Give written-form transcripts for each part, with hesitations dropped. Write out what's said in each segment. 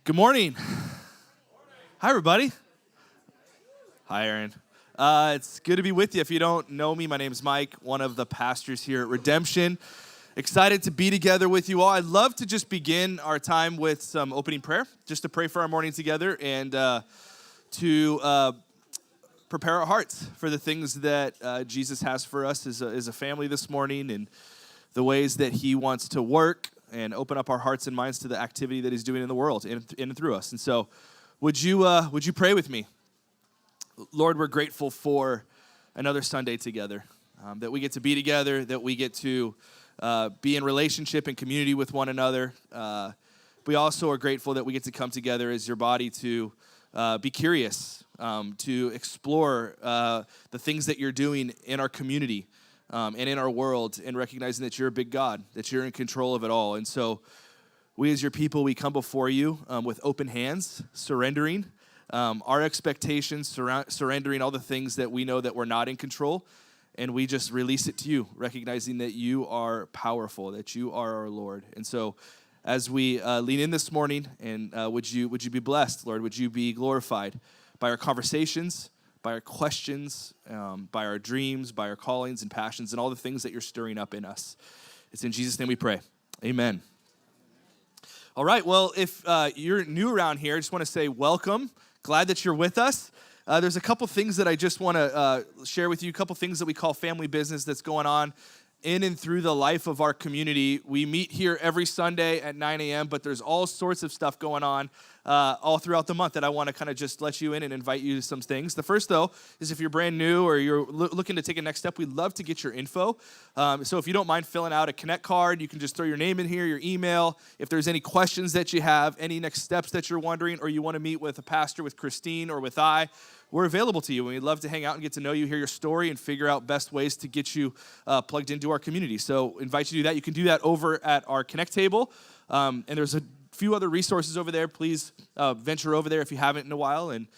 Good morning. Hi, everybody. Hi, Aaron. It's good to be with you. If you don't know me, my name is Mike, one of the pastors here at Redemption. Excited to be together with you all. I'd love to just begin our time with some opening prayer, just to pray for our morning together and to prepare our hearts for the things that Jesus has for us as a family this morning and the ways that he wants to work and open up our hearts and minds to the activity that he's doing in the world in and through us. And so would you pray with me? Lord, we're grateful for another Sunday together, that we get to be together, that we get to be in relationship and community with one another. We also are grateful that we get to come together as your body to be curious, to explore the things that you're doing in our community and in our world, and recognizing that you're a big God, that you're in control of it all. And so we as your people, we come before you with open hands, surrendering our expectations, surrendering all the things that we know that we're not in control, and we just release it to you, recognizing that you are powerful, that you are our Lord. And so as we lean in this morning, and would you be blessed, Lord? Would you be glorified by our conversations, by our questions, by our dreams, by our callings and passions, and all the things that you're stirring up in us. It's in Jesus' name we pray. Amen. All right, well, if you're new around here, I just want to say welcome. Glad that you're with us. There's a couple things that I just want to share with you, a couple things that we call family business that's going on in and through the life of our community. We meet here every Sunday at 9 a.m., but there's all sorts of stuff going on all throughout the month that I want to kind of just let you in and invite you to some things. The first, though, is if you're brand new or you're looking to take a next step, we'd love to get your info. So if you don't mind filling out a Connect card, you can just throw your name in here, your email. If there's any questions that you have, any next steps that you're wondering, or you want to meet with a pastor, with Christine, or with we're available to you, and we'd love to hang out and get to know you, hear your story, and figure out best ways to get you plugged into our community. So invite you to do that. You can do that over at our Connect table, and there's a few other resources over there. Please venture over there if you haven't in a while and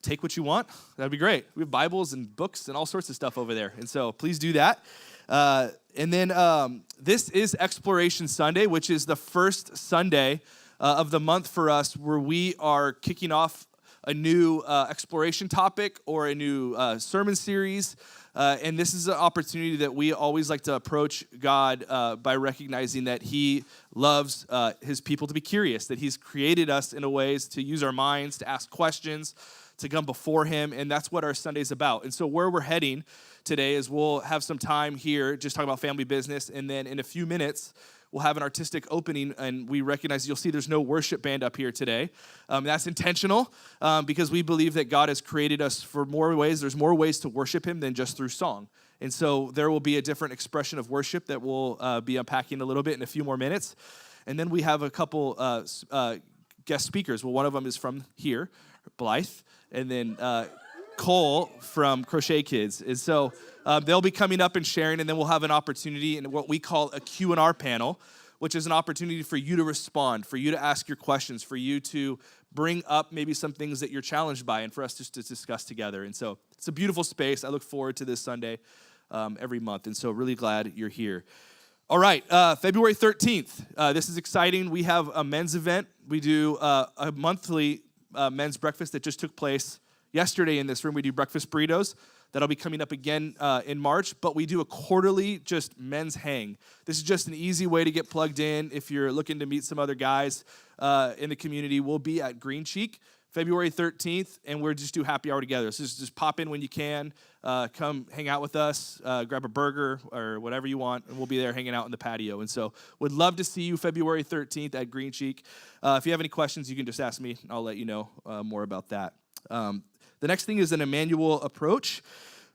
take what you want. That'd be great. We have Bibles and books and all sorts of stuff over there, and so please do that. And then this is Exploration Sunday, which is the first Sunday of the month for us where we are kicking off a new exploration topic or a new sermon series. And this is an opportunity that we always like to approach God by recognizing that he loves his people to be curious, that he's created us in a ways to use our minds, to ask questions, to come before him, and that's what our Sunday's about. And so where we're heading today is we'll have some time here just talking about family business, and then in a few minutes, we'll have an artistic opening, and we recognize, you'll see there's no worship band up here today. That's intentional because we believe that God has created us for more ways. There's more ways to worship him than just through song. And so there will be a different expression of worship that we'll be unpacking a little bit in a few more minutes. And then we have a couple guest speakers. Well, one of them is from here, Blythe, and then Kohl from Crochet Kids. And so they'll be coming up and sharing, and then we'll have an opportunity in what we call a Q&R panel, which is an opportunity for you to respond, for you to ask your questions, for you to bring up maybe some things that you're challenged by, and for us just to discuss together. And so it's a beautiful space. I look forward to this Sunday every month, and so really glad you're here. All right, February 13th. This is exciting. We have a men's event. We do a monthly men's breakfast that just took place yesterday in this room. We do breakfast burritos. That'll be coming up again in March, but we do a quarterly just men's hang. This is just an easy way to get plugged in if you're looking to meet some other guys in the community. We'll be at Green Cheek February 13th, and we'll just do happy hour together. So just pop in when you can, come hang out with us, grab a burger or whatever you want, and we'll be there hanging out in the patio. And so would love to see you February 13th at Green Cheek. If you have any questions, you can just ask me. I'll let you know more about that. The next thing is an Emmanuel approach,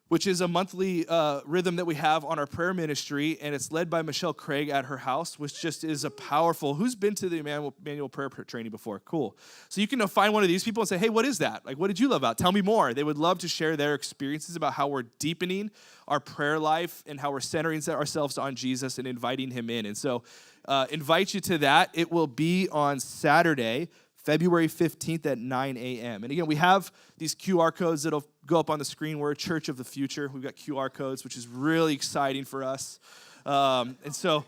which is a monthly rhythm that we have on our prayer ministry, and it's led by Michelle Craig at her house, which just is a powerful. Who's been to the Emmanuel prayer training before? Cool. So you can find one of these people and say, hey, what is that? Like, what did you love about? Tell me more. They would love to share their experiences about how we're deepening our prayer life and how we're centering ourselves on Jesus and inviting him in. And so invite you to that. It will be on Saturday, February 15th at 9 a.m. And again, we have these QR codes that'll go up on the screen. We're a church of the future. We've got QR codes, which is really exciting for us. And so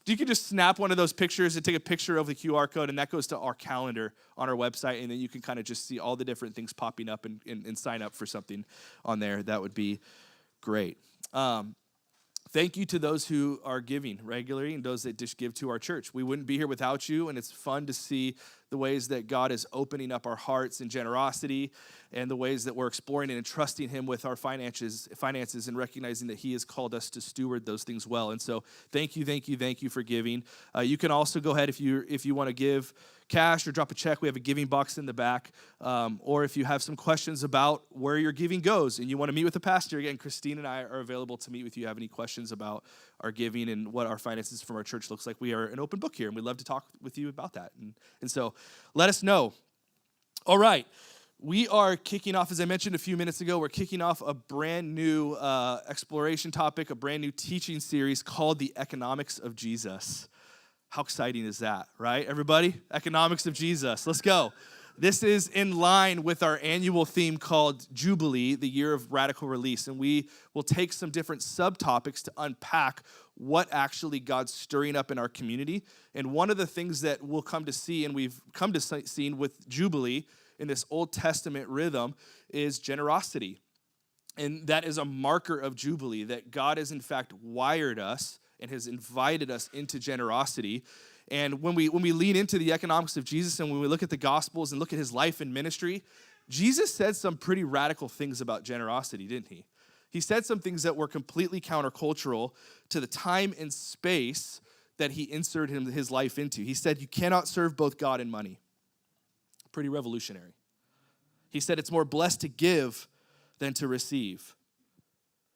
You can just snap one of those pictures and take a picture of the QR code, and that goes to our calendar on our website, and then you can kind of just see all the different things popping up and sign up for something on there. That would be great. Thank you to those who are giving regularly and those that just give to our church. We wouldn't be here without you, and it's fun to see the ways that God is opening up our hearts in generosity and the ways that we're exploring and entrusting him with our finances and recognizing that he has called us to steward those things well. And so thank you for giving. You can also go ahead if you want to give cash or drop a check. We have a giving box in the back. Or if you have some questions about where your giving goes and you want to meet with the pastor, again, Christine and I are available to meet with you. Have any questions about our giving and what our finances from our church looks like? We are an open book here, and we'd love to talk with you about that. And so let us know. All right. We are kicking off, as I mentioned a few minutes ago, we're kicking off a brand new exploration topic, a brand new teaching series called The Economics of Jesus. How exciting is that, right, everybody? Economics of Jesus. Let's go. This is in line with our annual theme called Jubilee, the year of radical release. And we will take some different subtopics to unpack what actually God's stirring up in our community. And one of the things that we'll come to see, and we've come to see with Jubilee in this Old Testament rhythm, is generosity. And that is a marker of Jubilee, that God has in fact wired us and has invited us into generosity. And when we lean into the economics of Jesus and when we look at the Gospels and look at his life and ministry, Jesus said some pretty radical things about generosity, didn't he? He said some things that were completely countercultural to the time and space that he inserted his life into. He said, you cannot serve both God and money. Pretty revolutionary. He said, it's more blessed to give than to receive.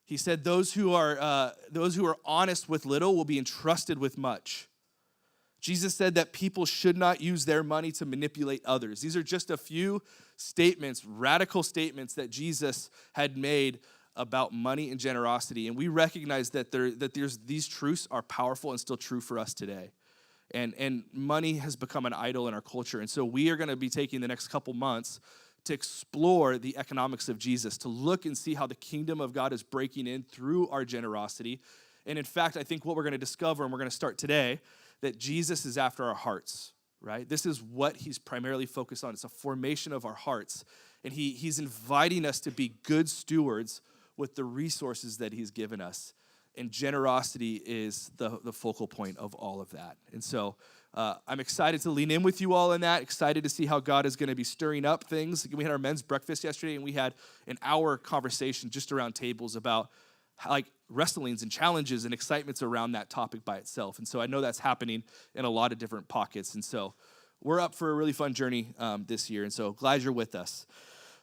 He said, those who are honest with little will be entrusted with much. Jesus said that people should not use their money to manipulate others. These are just a few statements, radical statements that Jesus had made about money and generosity. And we recognize that these truths are powerful and still true for us today. And money has become an idol in our culture. And so we are going to be taking the next couple months to explore the economics of Jesus, to look and see how the kingdom of God is breaking in through our generosity. And in fact, I think what we're going to discover, and we're going to start today, that Jesus is after our hearts, right? This is what he's primarily focused on. It's a formation of our hearts. And he's inviting us to be good stewards with the resources that he's given us. And generosity is the focal point of all of that. And so I'm excited to lean in with you all in that, excited to see how God is going to be stirring up things. We had our men's breakfast yesterday, and we had an hour conversation just around tables about like wrestlings and challenges and excitements around that topic by itself. And so I know that's happening in a lot of different pockets. And so we're up for a really fun journey this year. And so glad you're with us.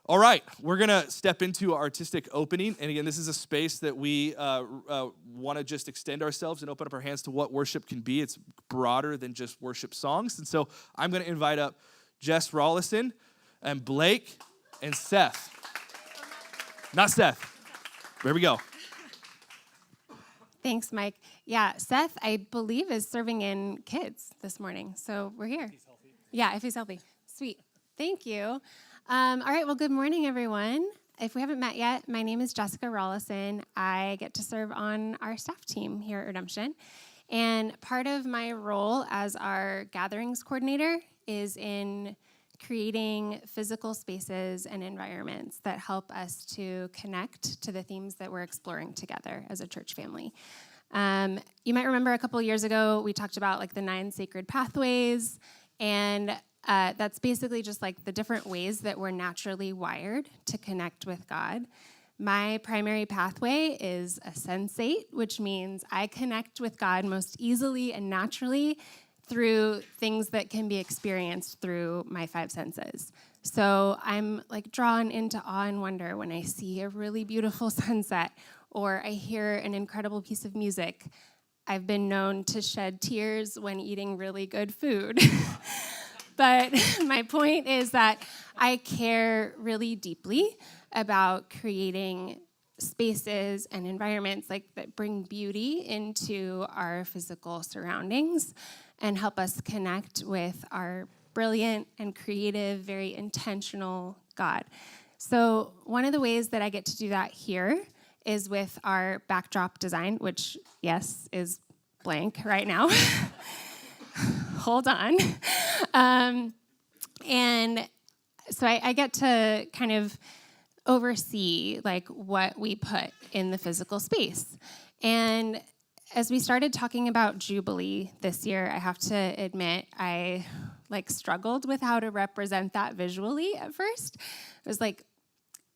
All right, we're going to step into our artistic opening. And again, this is a space that we want to just extend ourselves and open up our hands to what worship can be. It's broader than just worship songs. And so I'm going to invite up Jess Rollison and Blake and Seth. Not Seth. There we go. Thanks, Mike. Yeah, Seth, I believe, is serving in kids this morning. So we're here. He's healthy. Yeah, if he's healthy. Sweet. Thank you. All right, well, good morning, everyone. If we haven't met yet, my name is Jessica Rollison. I get to serve on our staff team here at Redemption. And part of my role as our gatherings coordinator is in creating physical spaces and environments that help us to connect to the themes that we're exploring together as a church family. You might remember a couple years ago, we talked about like the 9 sacred pathways, and that's basically just like the different ways that we're naturally wired to connect with God. My primary pathway is a sensate, which means I connect with God most easily and naturally through things that can be experienced through my 5 senses. So I'm like drawn into awe and wonder when I see a really beautiful sunset or I hear an incredible piece of music. I've been known to shed tears when eating really good food. But my point is that I care really deeply about creating spaces and environments like that bring beauty into our physical surroundings and help us connect with our brilliant and creative, very intentional God. So one of the ways that I get to do that here is with our backdrop design, which, yes, is blank right now. Hold on. And so I get to kind of oversee like what we put in the physical space. And as we started talking about Jubilee this year, I have to admit I struggled with how to represent that visually at first. It was like,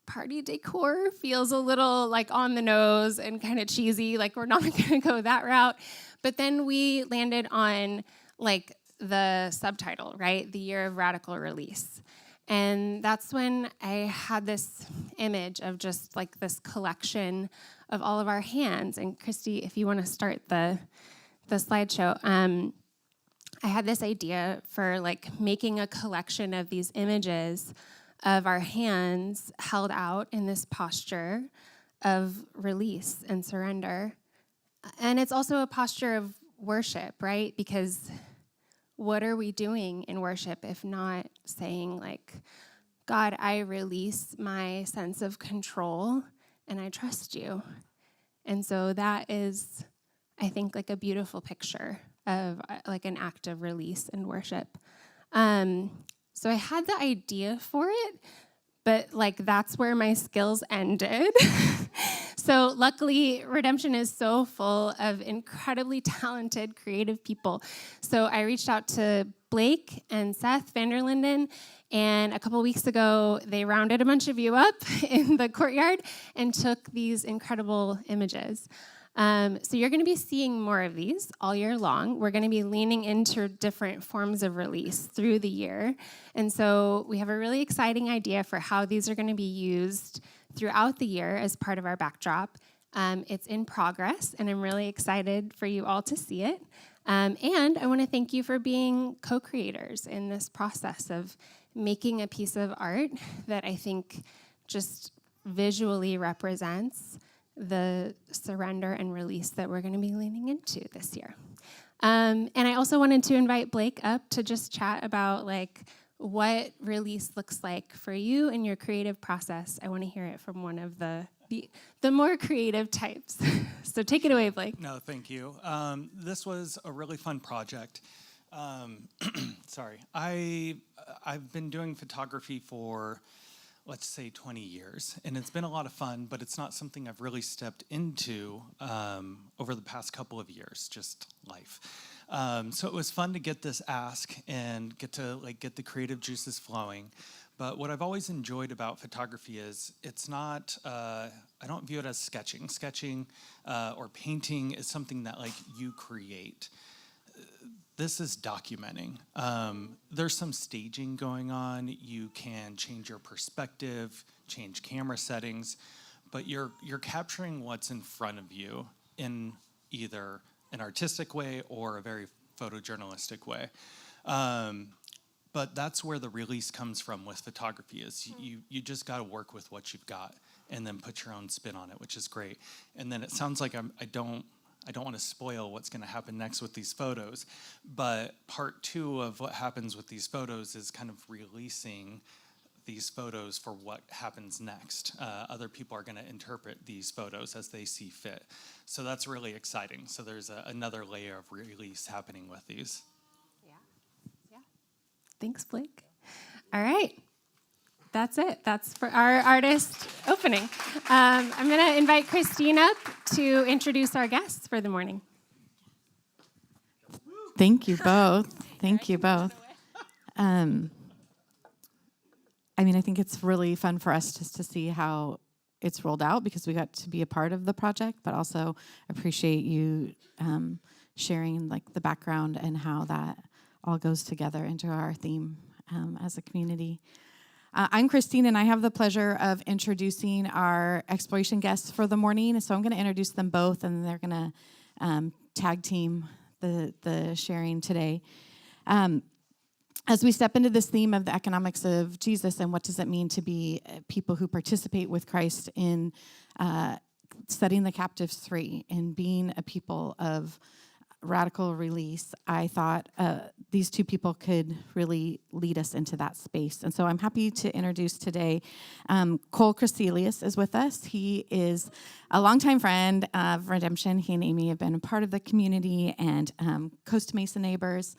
party decor feels a little like on the nose and kind of cheesy, like we're not gonna go that route. But then we landed on like the subtitle, right? The Year of Radical Release. And that's when I had this image of just like this collection of all of our hands. And Christy, if you want to start the slideshow, I had this idea for like making a collection of these images of our hands held out in this posture of release and surrender. And it's also a posture of worship, right? Because what are we doing in worship if not saying like, God, I release my sense of control and I trust you. And so that is, I think, like a beautiful picture of like an act of release and worship. So I had the idea for it, but like that's where my skills ended. So luckily, Redemption is so full of incredibly talented, creative people. So I reached out to Blake and Seth Vanderlinden, and a couple weeks ago, they rounded a bunch of you up in the courtyard and took these incredible images. So you're going to be seeing more of these all year long. We're going to be leaning into different forms of release through the year. And so we have a really exciting idea for how these are going to be used throughout the year as part of our backdrop. It's in progress, and I'm really excited for you all to see it. And I want to thank you for being co-creators in this process of making a piece of art that I think just visually represents the surrender and release that we're going to be leaning into this year. And I also wanted to invite Blake up to just chat about like what release looks like for you in your creative process. I want to hear it from one of the more creative types. So take it away, Blake. No, thank you. This was a really fun project. Sorry. I've been doing photography for, let's say, 20 years, and it's been a lot of fun, but it's not something I've really stepped into over the past couple of years, just life. So it was fun to get this ask and get to get the creative juices flowing. But what I've always enjoyed about photography is it's not, I don't view it as sketching. Sketching or painting is something that you create. This is documenting. There's some staging going on. You can change your perspective, change camera settings, but you're capturing what's in front of you in either an artistic way or a very photojournalistic way. But that's where the release comes from with photography is you just got to work with what you've got and then put your own spin on it, which is great. And then it sounds like I don't want to spoil what's going to happen next with these photos, but part 2 of what happens with these photos is kind of releasing these photos for what happens next. Other people are going to interpret these photos as they see fit. So that's really exciting. So there's another layer of release happening with these. Yeah. Thanks, Blake. All right. That's it. That's for our artist opening. I'm going to invite Christine up to introduce our guests for the morning. Thank you both. Thank you both. I think it's really fun for us just to see how it's rolled out because we got to be a part of the project, but also appreciate you sharing the background and how that all goes together into our theme as a community. I'm Christine, and I have the pleasure of introducing our exploration guests for the morning. So I'm going to introduce them both, and they're going to tag team the sharing today. As we step into this theme of the economics of Jesus and what does it mean to be people who participate with Christ in setting the captives free and being a people of radical release, I thought these two people could really lead us into that space. And so I'm happy to introduce today Kohl Crecelius is with us. He is a longtime friend of Redemption. He and Amy have been a part of the community and Costa Mesa neighbors.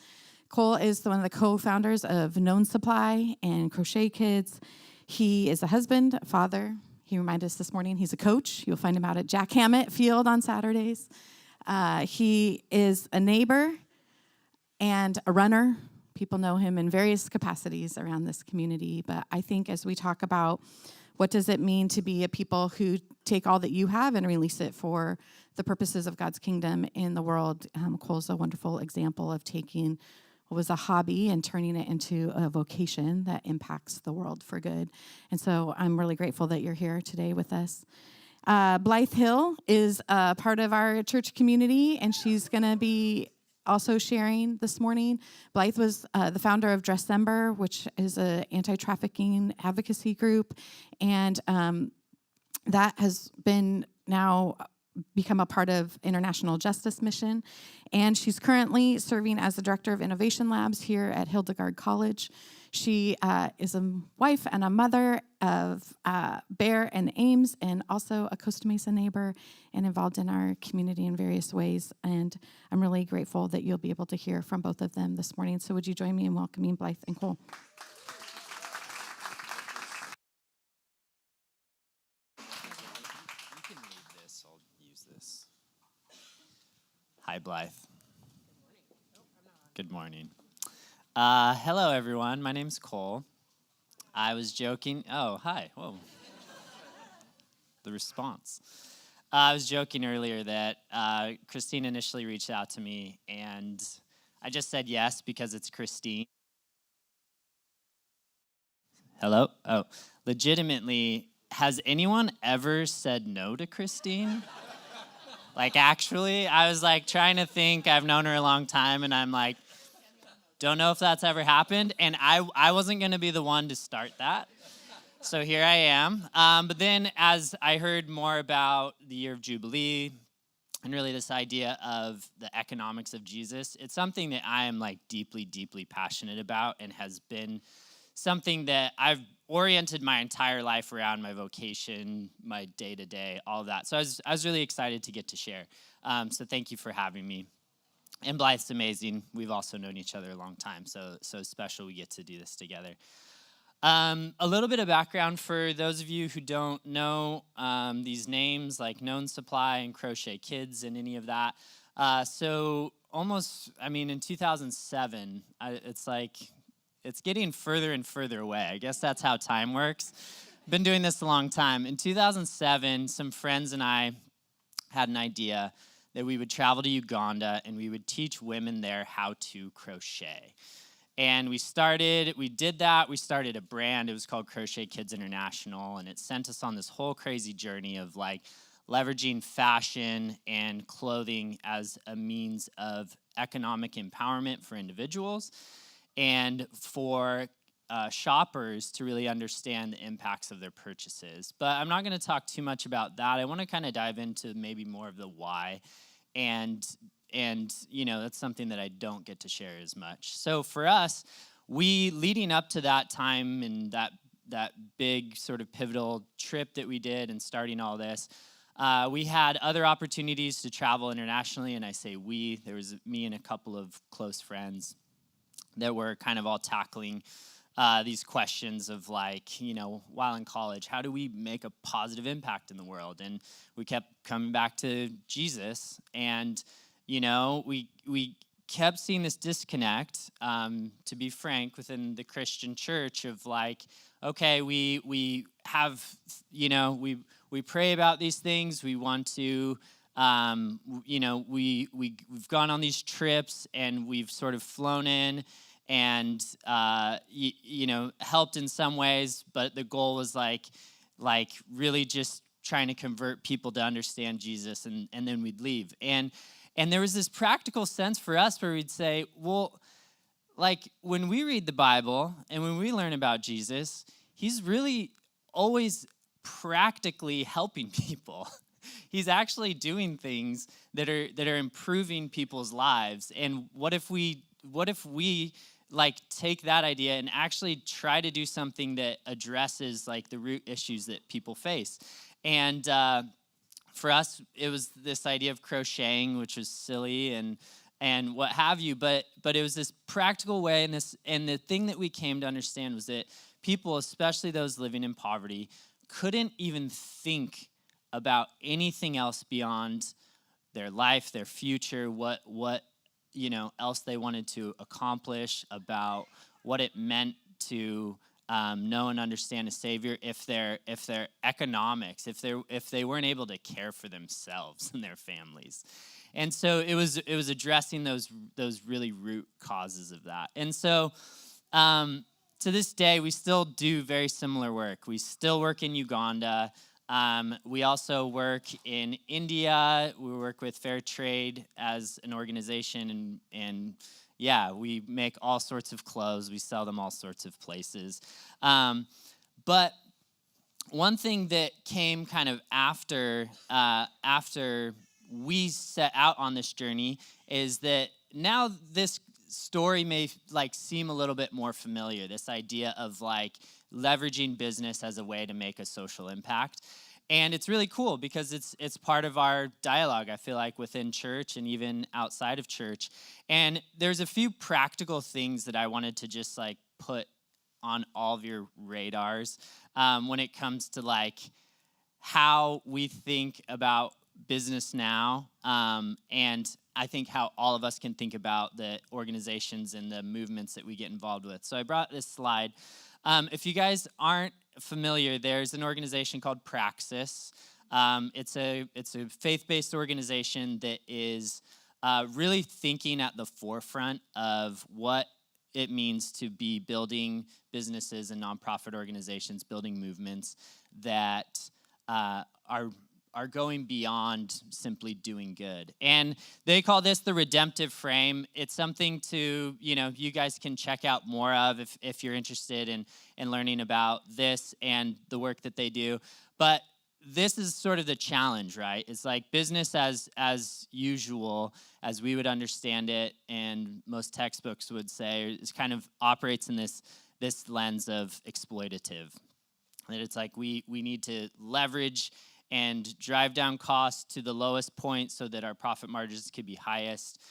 Kohl is one of the co-founders of Known Supply and Crochet Kids. He is a husband, a father. He reminded us this morning he's a coach. You'll find him out at Jack Hammett Field on Saturdays. He is a neighbor and a runner. People know him in various capacities around this community. But I think as we talk about what does it mean to be a people who take all that you have and release it for the purposes of God's kingdom in the world, Kohl's a wonderful example of taking what was a hobby and turning it into a vocation that impacts the world for good. And so I'm really grateful that you're here today with us. Blythe Hill is a part of our church community, and she's going to be also sharing this morning. Blythe was the founder of Dressember, which is an anti-trafficking advocacy group, and that has been now become a part of International Justice Mission. And she's currently serving as the Director of Innovation Labs here at Hildegard College. She is a wife and a mother of Bear and Ames, and also a Costa Mesa neighbor and involved in our community in various ways. And I'm really grateful that you'll be able to hear from both of them this morning. So would you join me in welcoming Blythe and Kohl? Hi, Blythe. Good morning. Hello, everyone. My name's Kohl. I was joking. Oh, hi. Whoa. The response. I was joking earlier that Christine initially reached out to me, and I just said yes because it's Christine. Hello? Oh, legitimately, has anyone ever said no to Christine? Like, actually, I was, like, trying to think. I've known her a long time, and I'm like, don't know if that's ever happened. And I wasn't going to be the one to start that. So here I am. But then as I heard more about the year of Jubilee and really this idea of the economics of Jesus, it's something that I am, like, deeply, deeply passionate about and has been something that I've oriented my entire life around, my vocation, my day-to-day, all of that. So I was really excited to get to share. So thank you for having me. And Blythe's amazing. We've also known each other a long time, so special we get to do this together. A little bit of background for those of you who don't know these names, like Known Supply and Crochet Kids and any of that. In 2007, it's getting further and further away. I guess that's how time works. Been doing this a long time. In 2007, some friends and I had an idea that we would travel to Uganda and we would teach women there how to crochet. And we did that. We started a brand. It was called Crochet Kids International, and it sent us on this whole crazy journey of, like, leveraging fashion and clothing as a means of economic empowerment for individuals and for shoppers to really understand the impacts of their purchases. But I'm not going to talk too much about that. I want to kind of dive into maybe more of the why. And that's something that I don't get to share as much. So for us, leading up to that time and that big sort of pivotal trip that we did and starting all this, we had other opportunities to travel internationally. And I say we, there was me and a couple of close friends that were kind of all tackling these questions of, like, while in college, how do we make a positive impact in the world? And we kept coming back to Jesus, and, we kept seeing this disconnect, to be frank, within the Christian church of, like, okay, we have, we pray about these things, we want to, we've gone on these trips, and we've sort of flown in, and helped in some ways, but the goal was like really just trying to convert people to understand Jesus, and then we'd leave. And there was this practical sense for us where we'd say, well, like, when we read the Bible and when we learn about Jesus, he's really always practically helping people. He's actually doing things that are improving people's lives. And what if we like take that idea and actually try to do something that addresses like the root issues that people face? And for us, it was this idea of crocheting, which was silly and what have you, but it was this practical way, and the thing that we came to understand was that people, especially those living in poverty, couldn't even think about anything else beyond their life, their future, what else they wanted to accomplish, about what it meant to know and understand a Savior, if their economics, if they weren't able to care for themselves and their families. And so it was addressing those really root causes of that. And so to this day, we still do very similar work. We still work in Uganda. We also work in India. We work with Fair Trade as an organization, and yeah, we make all sorts of clothes. We sell them all sorts of places. But one thing that came kind of after we set out on this journey is that now this story may like seem a little bit more familiar, this idea of like leveraging business as a way to make a social impact. And it's really cool because it's part of our dialogue, I feel like, within church and even outside of church. And there's a few practical things that I wanted to just like put on all of your radars when it comes to like how we think about business now, and I think how all of us can think about the organizations and the movements that we get involved with. So I brought this slide. If you guys aren't familiar, there's an organization called Praxis. It's a faith-based organization that is really thinking at the forefront of what it means to be building businesses and nonprofit organizations, building movements that are going beyond simply doing good. And they call this the redemptive frame. It's something to, you guys can check out more of if you're interested in learning about this and the work that they do. But this is sort of the challenge, right? It's like business as usual, as we would understand it, and most textbooks would say, it kind of operates in this lens of exploitative. That it's like we need to leverage and drive down costs to the lowest point so that our profit margins could be highest.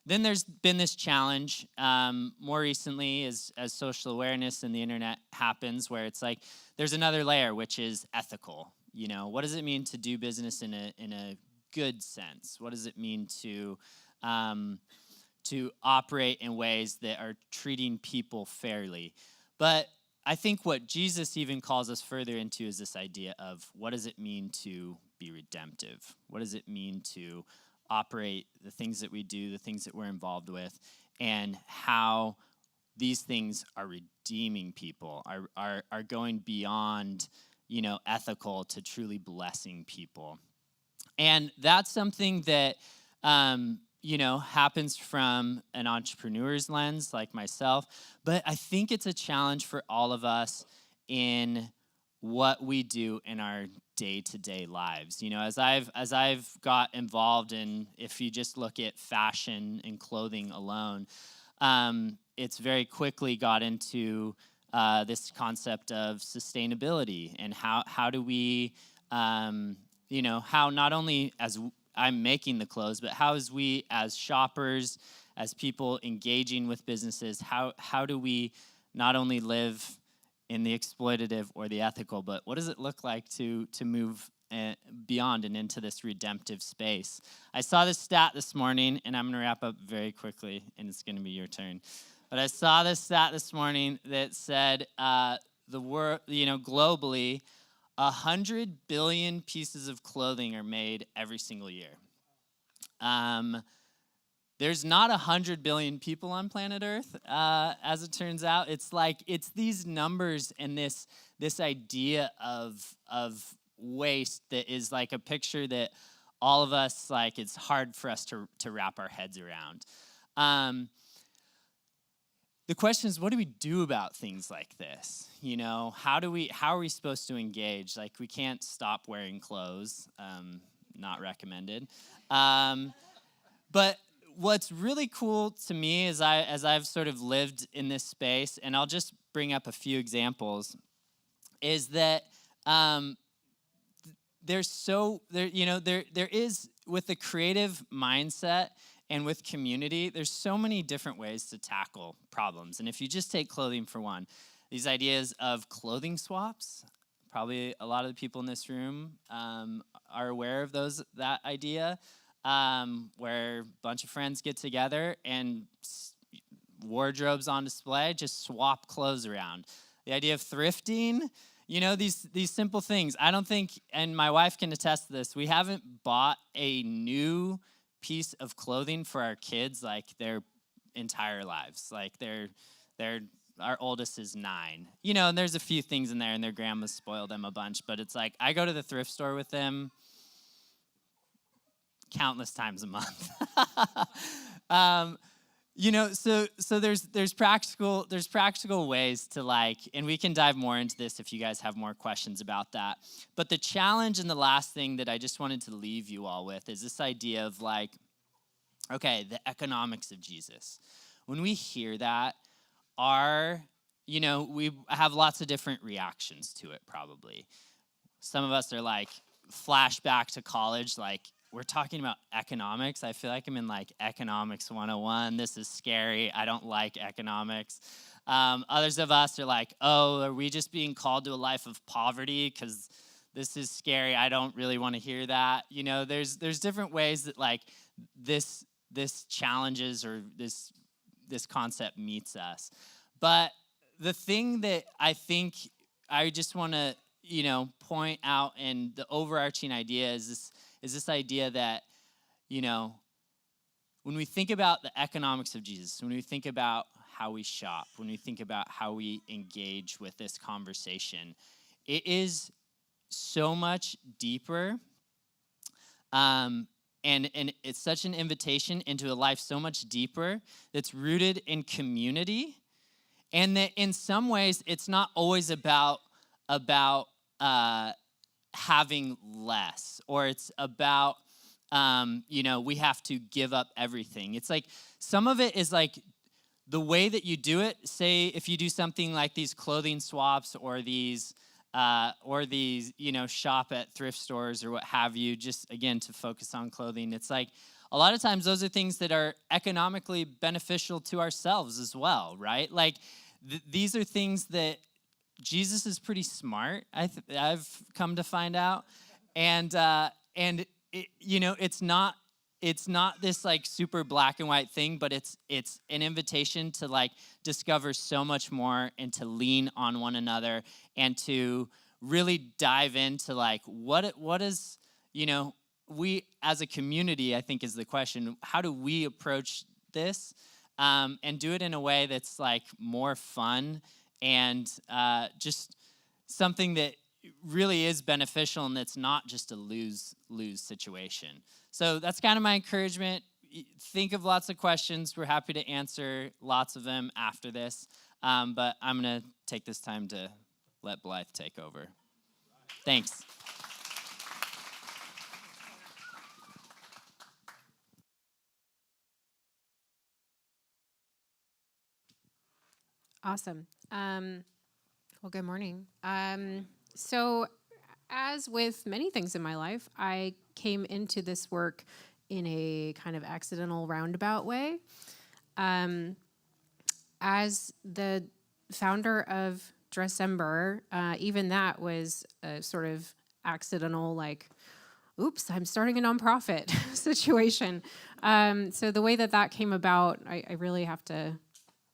Then there's been this challenge more recently as social awareness and the internet happens, where it's like there's another layer, which is ethical. What does it mean to do business in a good sense? What does it mean to operate in ways that are treating people fairly? But I think what Jesus even calls us further into is this idea of what does it mean to be redemptive? What does it mean to operate the things that we do, the things that we're involved with, and how these things are redeeming people, are going beyond, ethical to truly blessing people. And that's something that, happens from an entrepreneur's lens like myself, but I think it's a challenge for all of us in what we do in our day-to-day lives. As I've got involved in, if you just look at fashion and clothing alone, it's very quickly got into this concept of sustainability and how do we, how not only as I'm making the clothes, but how as we as shoppers, as people engaging with businesses, how do we not only live in the exploitative or the ethical, but what does it look like to move beyond and into this redemptive space? I saw this stat this morning, and I'm going to wrap up very quickly, and it's going to be your turn. But I saw this stat this morning that said the world, globally, 100 billion pieces of clothing are made every single year. There's not 100 billion people on planet Earth, as it turns out. It's these numbers and this idea of waste that is like a picture that all of us, like, it's hard for us to wrap our heads around. the question is, what do we do about things like this? You know, how are we supposed to engage? Like, we can't stop wearing clothes, not recommended. But what's really cool to me as I've sort of lived in this space, and I'll just bring up a few examples, is that there is, with the creative mindset and with community, there's so many different ways to tackle problems. And if you just take clothing for one, these ideas of clothing swaps, probably a lot of the people in this room are aware of that idea, where a bunch of friends get together and wardrobes on display, just swap clothes around. The idea of thrifting, you know, these simple things. I don't think, and my wife can attest to this, we haven't bought a new piece of clothing for our kids like their entire lives. Like our oldest is 9. You know, and there's a few things in there, and their grandma spoiled them a bunch, but it's like I go to the thrift store with them countless times a month. You know, so there's practical ways to, like, and we can dive more into this if you guys have more questions about that. But the challenge and the last thing that I just wanted to leave you all with is this idea of, like, okay, the economics of Jesus. When we hear that, we have lots of different reactions to it probably. Some of us are like, flashback to college, like, we're talking about economics. I feel like I'm in like economics 101. This is scary. I don't like economics. Others of us are like, oh, are we just being called to a life of poverty? Because this is scary. I don't really want to hear that. You know, there's different ways that, like, this challenges or this concept meets us. But the thing that I think I just want to, you know, point out, and the overarching idea is this idea that, you know, when we think about the economics of Jesus, when we think about how we shop, when we think about how we engage with this conversation, it is so much deeper, and it's such an invitation into a life so much deeper that's rooted in community, and that in some ways it's not always about having less, or it's about, we have to give up everything. It's like, some of it is like the way that you do it. Say if you do something like these clothing swaps or these, shop at thrift stores or what have you, just again, to focus on clothing. It's like, a lot of times those are things that are economically beneficial to ourselves as well, right? Like these are things that Jesus is pretty smart, I've come to find out, and it's not this like super black and white thing, but it's an invitation to, like, discover so much more and to lean on one another and to really dive into, like, what is, you know, we as a community, I think, is the question. How do we approach this and do it in a way that's, like, more fun and just something that really is beneficial, and that's not just a lose situation. So that's kind of my encouragement. Think of lots of questions. We're happy to answer lots of them after this. But I'm going to take this time to let Blythe take over. Thanks. Awesome. Well, good morning. So as with many things in my life, I came into this work in a kind of accidental roundabout way. As the founder of Dressember, even that was a sort of accidental, like, oops, I'm starting a nonprofit situation. So the way that came about, I really have to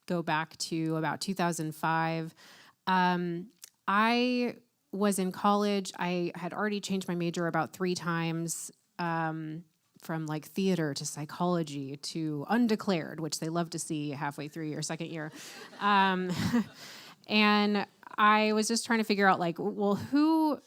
go back to about 2005. I was in college. I had already changed my major about 3 times, from like theater to psychology to undeclared, which they love to see halfway through your second year. And I was just trying to figure out, like, well, who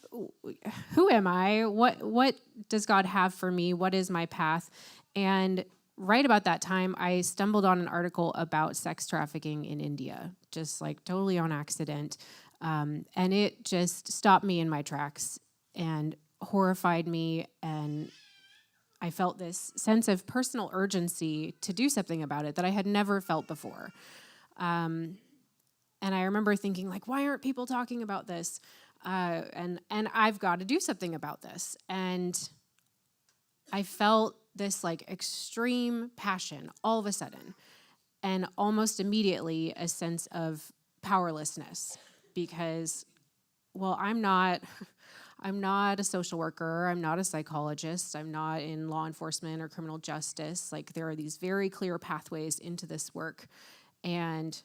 am I? What does God have for me? What is my path? And right about that time, I stumbled on an article about sex trafficking in India, just like totally on accident. And it just stopped me in my tracks and horrified me. And I felt this sense of personal urgency to do something about it that I had never felt before. And I remember thinking, like, why aren't people talking about this? And I've got to do something about this. And I felt this like extreme passion all of a sudden, and almost immediately a sense of powerlessness because, well, I'm not a social worker, I'm not a psychologist, I'm not in law enforcement or criminal justice. Like, there are these very clear pathways into this work, and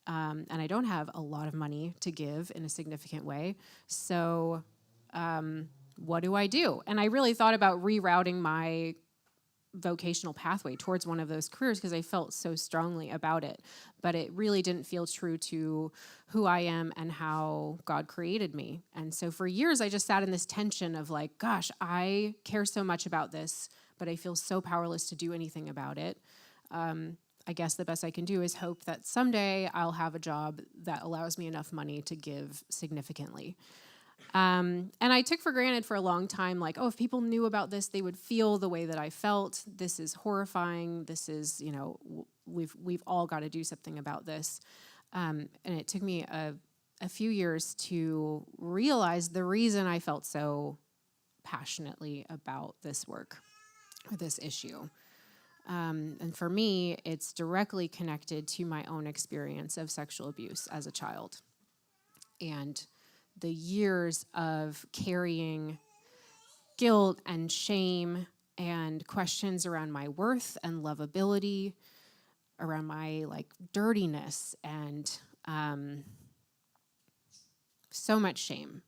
I don't have a lot of money to give in a significant way. So what do I do? And I really thought about rerouting my vocational pathway towards one of those careers because I felt so strongly about it. But it really didn't feel true to who I am and how God created me. And so for years, I just sat in this tension of like, gosh, I care so much about this, but I feel so powerless to do anything about it. I guess the best I can do is hope that someday I'll have a job that allows me enough money to give significantly. And I took for granted for a long time, like, oh, if people knew about this, they would feel the way that I felt. This is horrifying. This is, we've all got to do something about this. And it took me a few years to realize the reason I felt so passionately about this work or this issue. And for me, it's directly connected to my own experience of sexual abuse as a child. And the years of carrying guilt and shame and questions around my worth and lovability, around my like dirtiness and so much shame,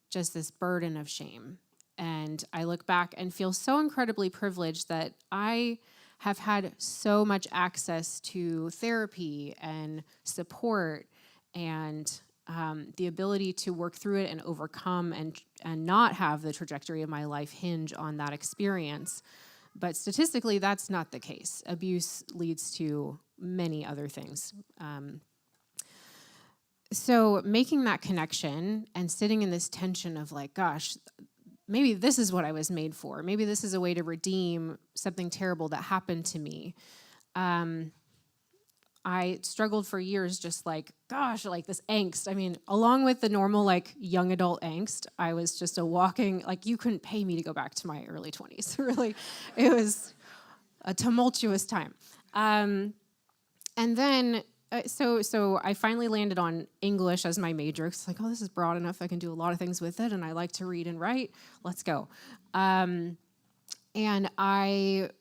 just this burden of shame. And I look back and feel so incredibly privileged that I have had so much access to therapy and support and the ability to work through it and overcome and not have the trajectory of my life hinge on that experience. But statistically, that's not the case. Abuse leads to many other things. So making that connection and sitting in this tension of like, gosh, maybe this is what I was made for. Maybe this is a way to redeem something terrible that happened to me. I struggled for years just like, gosh, like this angst. I mean, along with the normal like young adult angst, I was just a walking, like you couldn't pay me to go back to my early 20s. Really, it was a tumultuous time. And then, so I finally landed on English as my major. It's like, oh, this is broad enough. I can do a lot of things with it. And I like to read and write. Let's go. And I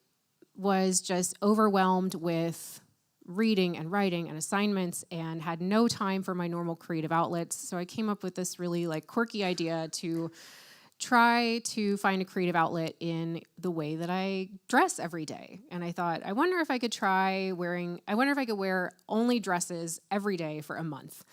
was just overwhelmed with reading and writing and assignments and had no time for my normal creative outlets. So I came up with this really like quirky idea to try to find a creative outlet in the way that I dress every day. And I thought, I wonder if I could wear only dresses every day for a month.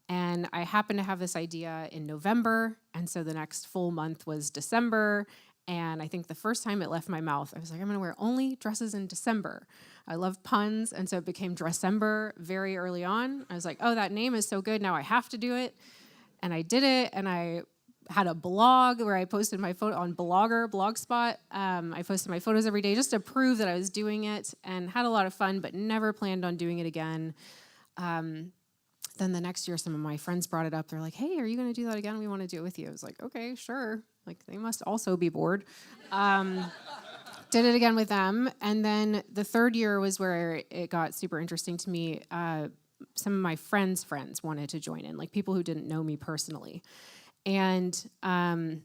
And I happened to have this idea in November. And so the next full month was December. And I think the first time it left my mouth, I was like, I'm going to wear only dresses in December. I love puns, and so it became Dressember very early on. I was like, oh, that name is so good, now I have to do it. And I did it, and I had a blog where I posted my photo on Blogspot. I posted my photos every day just to prove that I was doing it, and had a lot of fun, but never planned on doing it again. Then the next year, some of my friends brought it up. They're like, hey, are you going to do that again? We want to do it with you. I was like, okay, sure. Like, they must also be bored. Did it again with them. And then the third year was where it got super interesting to me. Some of my friends' wanted to join in, like people who didn't know me personally. And I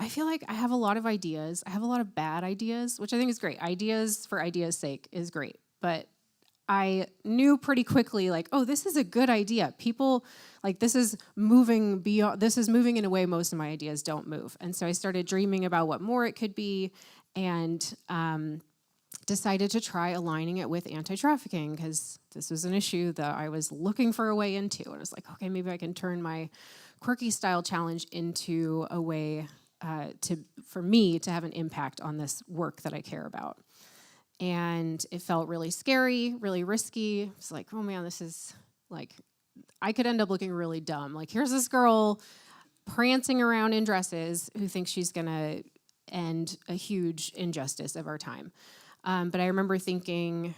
feel like I have a lot of ideas. I have a lot of bad ideas, which I think is great. Ideas for ideas' sake is great. But I knew pretty quickly, like, oh, this is a good idea. People, like, this is moving in a way most of my ideas don't move. And so I started dreaming about what more it could be, and decided to try aligning it with anti-trafficking, because this was an issue that I was looking for a way into. And I was like, okay, maybe I can turn my quirky style challenge into a way for me to have an impact on this work that I care about. And it felt really scary, really risky. It's like, oh man, this is like, I could end up looking really dumb. Like, here's this girl prancing around in dresses who thinks she's gonna end a huge injustice of our time. But I remember thinking,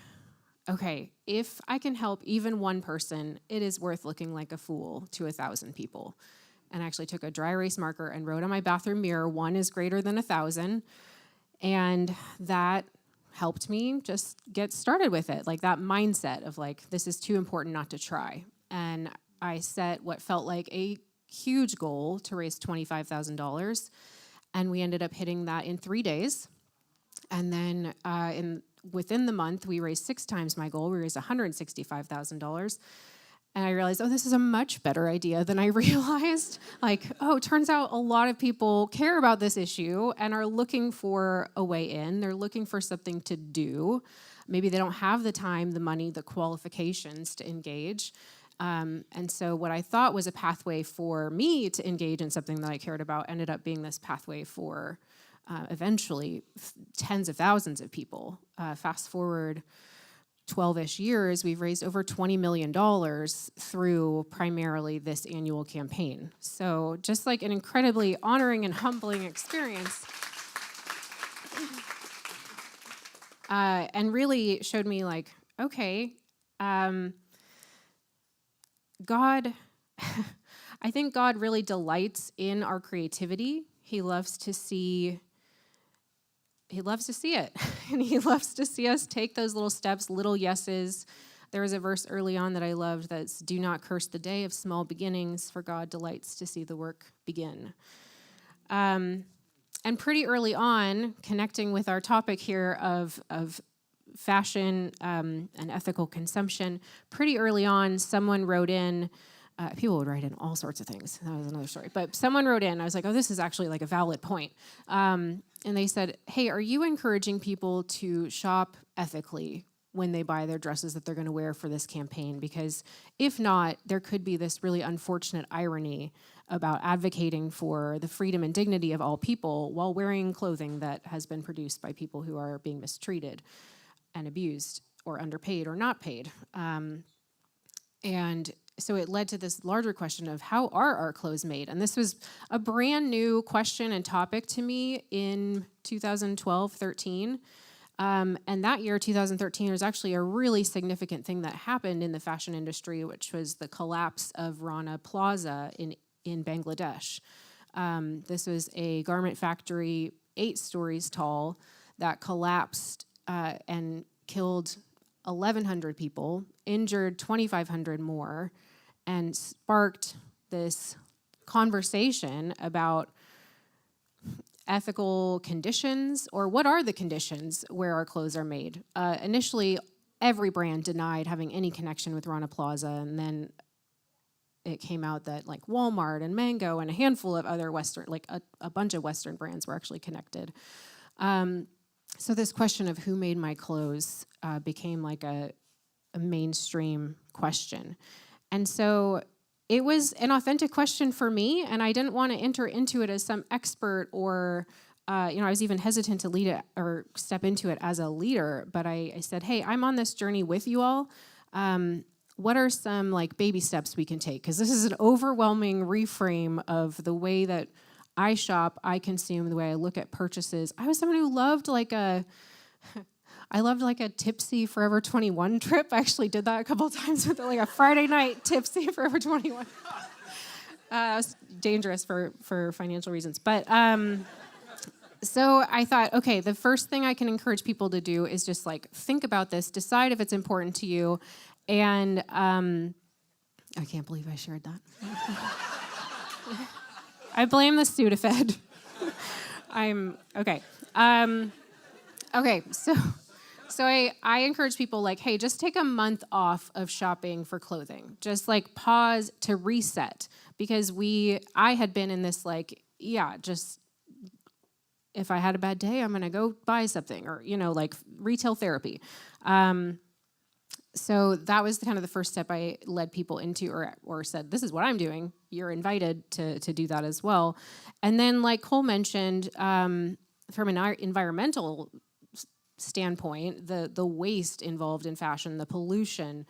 okay, if I can help even one person, it is worth looking like a fool to 1,000 people. And I actually took a dry erase marker and wrote on my bathroom mirror, 1 is greater than 1,000. And that helped me just get started with it. Like that mindset of like, this is too important not to try. And I set what felt like a huge goal to raise $25,000. And we ended up hitting that in 3 days. And then within the month, we raised 6 times my goal. We raised $165,000. And I realized, oh, this is a much better idea than I realized. Like, oh, turns out a lot of people care about this issue and are looking for a way in. They're looking for something to do. Maybe they don't have the time, the money, the qualifications to engage. And so what I thought was a pathway for me to engage in something that I cared about ended up being this pathway for eventually tens of thousands of people. Fast forward 12-ish years, we've raised over $20 million through primarily this annual campaign. So just like an incredibly honoring and humbling experience. And really showed me like, okay, God, I think God really delights in our creativity. He loves to see it. And he loves to see us take those little steps, little yeses. There was a verse early on that I loved that's, do not curse the day of small beginnings, for God delights to see the work begin. And pretty early on, connecting with our topic here of fashion and ethical consumption, pretty early on, someone wrote in, people would write in all sorts of things. That was another story. But someone wrote in, I was like, oh, this is actually like a valid point. And they said, hey, are you encouraging people to shop ethically when they buy their dresses that they're going to wear for this campaign? Because if not, there could be this really unfortunate irony about advocating for the freedom and dignity of all people while wearing clothing that has been produced by people who are being mistreated and abused or underpaid or not paid. And so it led to this larger question of how are our clothes made? And this was a brand new question and topic to me in 2012-13. And that year, 2013, there was actually a really significant thing that happened in the fashion industry, which was the collapse of Rana Plaza in Bangladesh. This was a garment factory 8 stories tall that collapsed and killed 1,100 people, injured 2,500 more, and sparked this conversation about ethical conditions, or what are the conditions where our clothes are made. Initially, every brand denied having any connection with Rana Plaza, and then it came out that like Walmart and Mango and a handful of other Western, like a bunch of Western brands were actually connected. So this question of who made my clothes became like a mainstream question. And so it was an authentic question for me, and I didn't want to enter into it as some expert or, I was even hesitant to lead it or step into it as a leader, but I said, hey, I'm on this journey with you all. What are some like baby steps we can take? Because this is an overwhelming reframe of the way that I shop, I consume, the way I look at purchases. I was someone who loved like a tipsy Forever 21 trip. I actually did that a couple of times with like a Friday night tipsy Forever 21. It was dangerous for financial reasons. But so I thought, okay, the first thing I can encourage people to do is just like think about this, decide if it's important to you. And I can't believe I shared that. I blame the Sudafed. Okay. Okay, so I encourage people like, hey, just take a month off of shopping for clothing. Just like pause to reset, because I had been in this like, just if I had a bad day, I'm gonna go buy something, or like retail therapy. So that was kind of the first step I led people into, or said, this is what I'm doing. You're invited to do that as well. And then like Kohl mentioned, from an environmental standpoint, the waste involved in fashion, the pollution,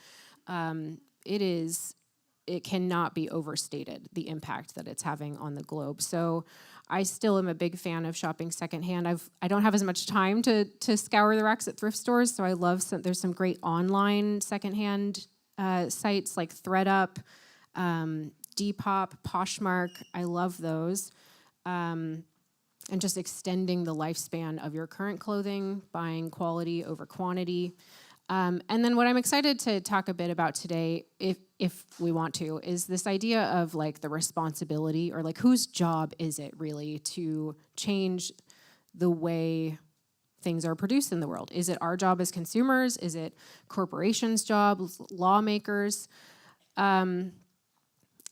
it cannot be overstated, the impact that it's having on the globe. So I still am a big fan of shopping secondhand. I don't have as much time to scour the racks at thrift stores, so I love there's some great online secondhand sites like ThredUp, Depop, Poshmark. I love those. And just extending the lifespan of your current clothing, buying quality over quantity. And then what I'm excited to talk a bit about today, if we want to, is this idea of like the responsibility, or like whose job is it really to change the way things are produced in the world? Is it our job as consumers? Is it corporations' jobs, lawmakers?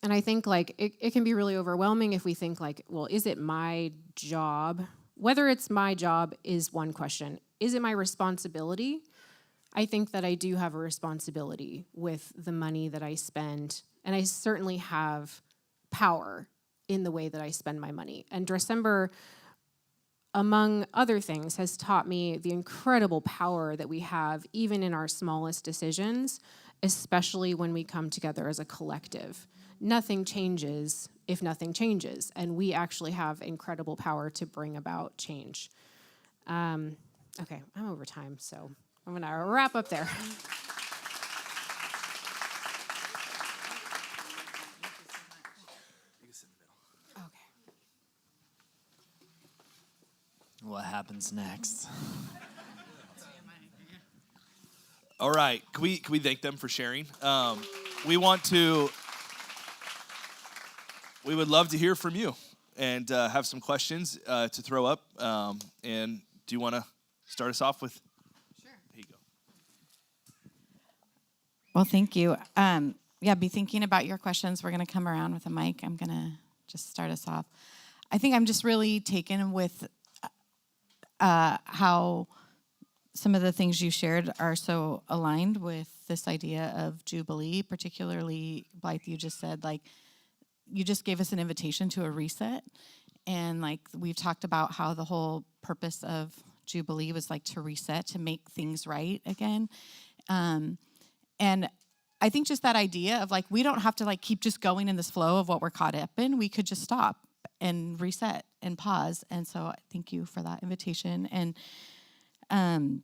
And I think like it can be really overwhelming if we think like, well, is it my job? Whether it's my job is one question. Is it my responsibility? I think that I do have a responsibility with the money that I spend, and I certainly have power in the way that I spend my money. And December, among other things, has taught me the incredible power that we have even in our smallest decisions, especially when we come together as a collective. Nothing changes if nothing changes, and we actually have incredible power to bring about change. Okay, I'm over time, so I'm gonna wrap up there. Okay. What happens next? All right, can we thank them for sharing? We would love to hear from you and have some questions to throw up. And do you want to start us off with? Sure. Here you go. Well, thank you. Be thinking about your questions. We're going to come around with a mic. I'm going to just start us off. I think I'm just really taken with how some of the things you shared are so aligned with this idea of Jubilee, particularly, Blythe, you just said, like, you just gave us an invitation to a reset. And like we've talked about how the whole purpose of Jubilee was like to reset, to make things right again. And I think just that idea of like, we don't have to like keep just going in this flow of what we're caught up in. We could just stop and reset and pause. And so thank you for that invitation. And the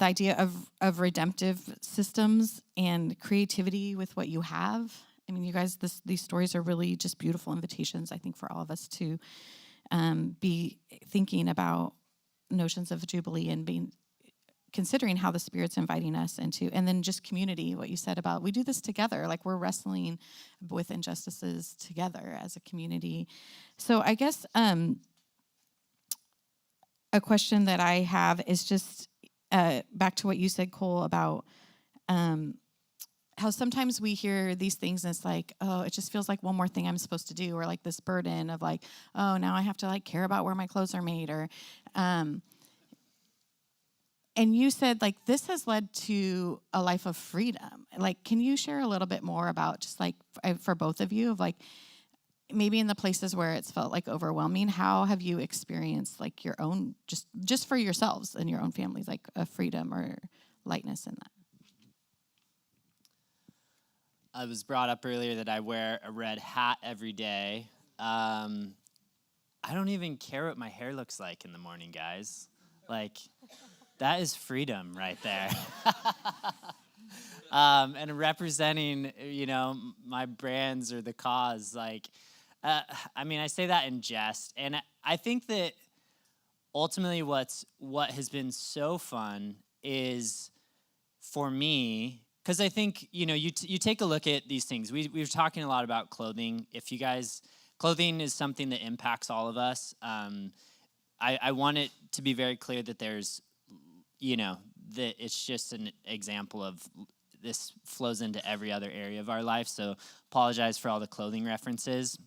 idea of redemptive systems and creativity with what you have. I mean, you guys, these stories are really just beautiful invitations, I think, for all of us to be thinking about notions of Jubilee and considering how the Spirit's inviting us into, and then just community, what you said about we do this together, like we're wrestling with injustices together as a community. So I guess a question that I have is just back to what you said, Kohl, about how sometimes we hear these things and it's like, oh, it just feels like one more thing I'm supposed to do, or like this burden of like, oh, now I have to like care about where my clothes are made, or and you said like this has led to a life of freedom. Like, can you share a little bit more about just like for both of you of like maybe in the places where it's felt like overwhelming, how have you experienced like your own just for yourselves and your own families, like a freedom or lightness in that? I was brought up earlier that I wear a red hat every day. I don't even care what my hair looks like in the morning, guys. Like, that is freedom right there. And representing, my brands or the cause, like, I say that in jest. And I think that ultimately what has been so fun is, for me, because I think, you take a look at these things. We were talking a lot about clothing. Clothing is something that impacts all of us. I want it to be very clear that there's, that it's just an example of this flows into every other area of our life. So apologize for all the clothing references.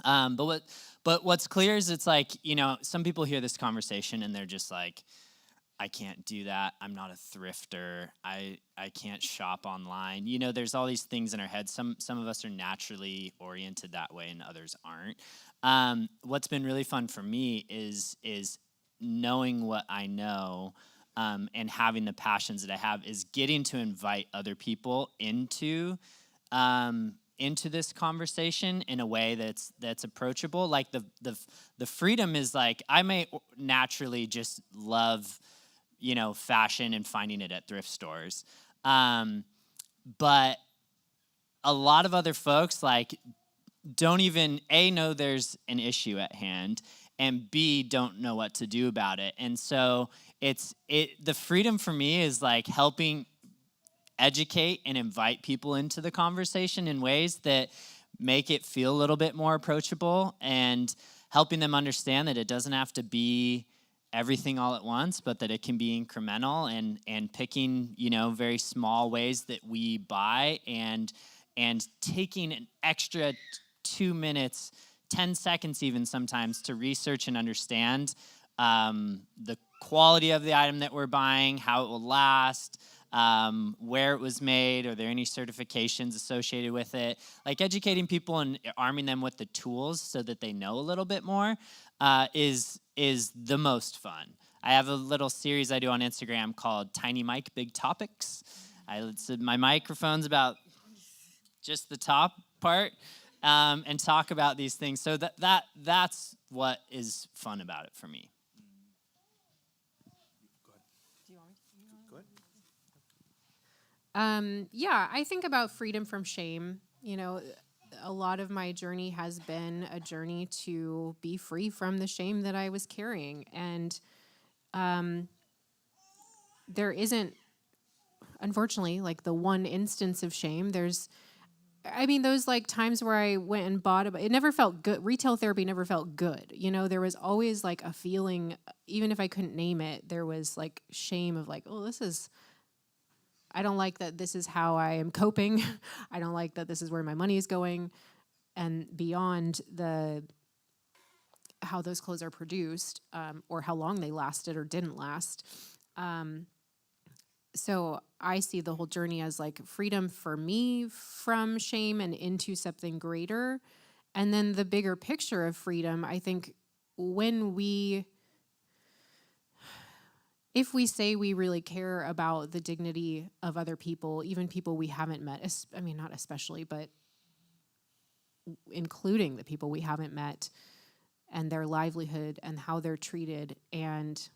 But what's clear is it's like, some people hear this conversation and they're just like, I can't do that. I'm not a thrifter. I can't shop online. There's all these things in our heads. Some of us are naturally oriented that way and others aren't. What's been really fun for me is knowing what I know and having the passions that I have is getting to invite other people into this conversation in a way that's approachable. Like the freedom is like, I may naturally just love, fashion and finding it at thrift stores. But a lot of other folks like don't even know there's an issue at hand, and B, don't know what to do about it. And so the freedom for me is like helping educate and invite people into the conversation in ways that make it feel a little bit more approachable, and helping them understand that it doesn't have to be everything all at once, but that it can be incremental, and picking, very small ways that we buy, and taking an extra 2 minutes, 10 seconds even sometimes, to research and understand the quality of the item that we're buying, how it will last, where it was made, are there any certifications associated with it. Like educating people and arming them with the tools so that they know a little bit more is the most fun. I have a little series I do on Instagram called Tiny Mic Big Topics. My microphone's about just the top part, and talk about these things. So that's what is fun about it for me. Yeah, I think about freedom from shame. A lot of my journey has been a journey to be free from the shame that I was carrying. And there isn't, unfortunately, like the one instance of shame. Those like times where I went and bought it never felt good. Retail therapy never felt good. There was always like a feeling, even if I couldn't name it, there was like shame of like, oh, I don't like that this is how I am coping. I don't like that this is where my money is going. And beyond how those clothes are produced, or how long they lasted or didn't last. So I see the whole journey as like freedom for me from shame and into something greater. And then the bigger picture of freedom, I think if we say we really care about the dignity of other people, even people we haven't met, not especially, but including the people we haven't met, and their livelihood and how they're treated. And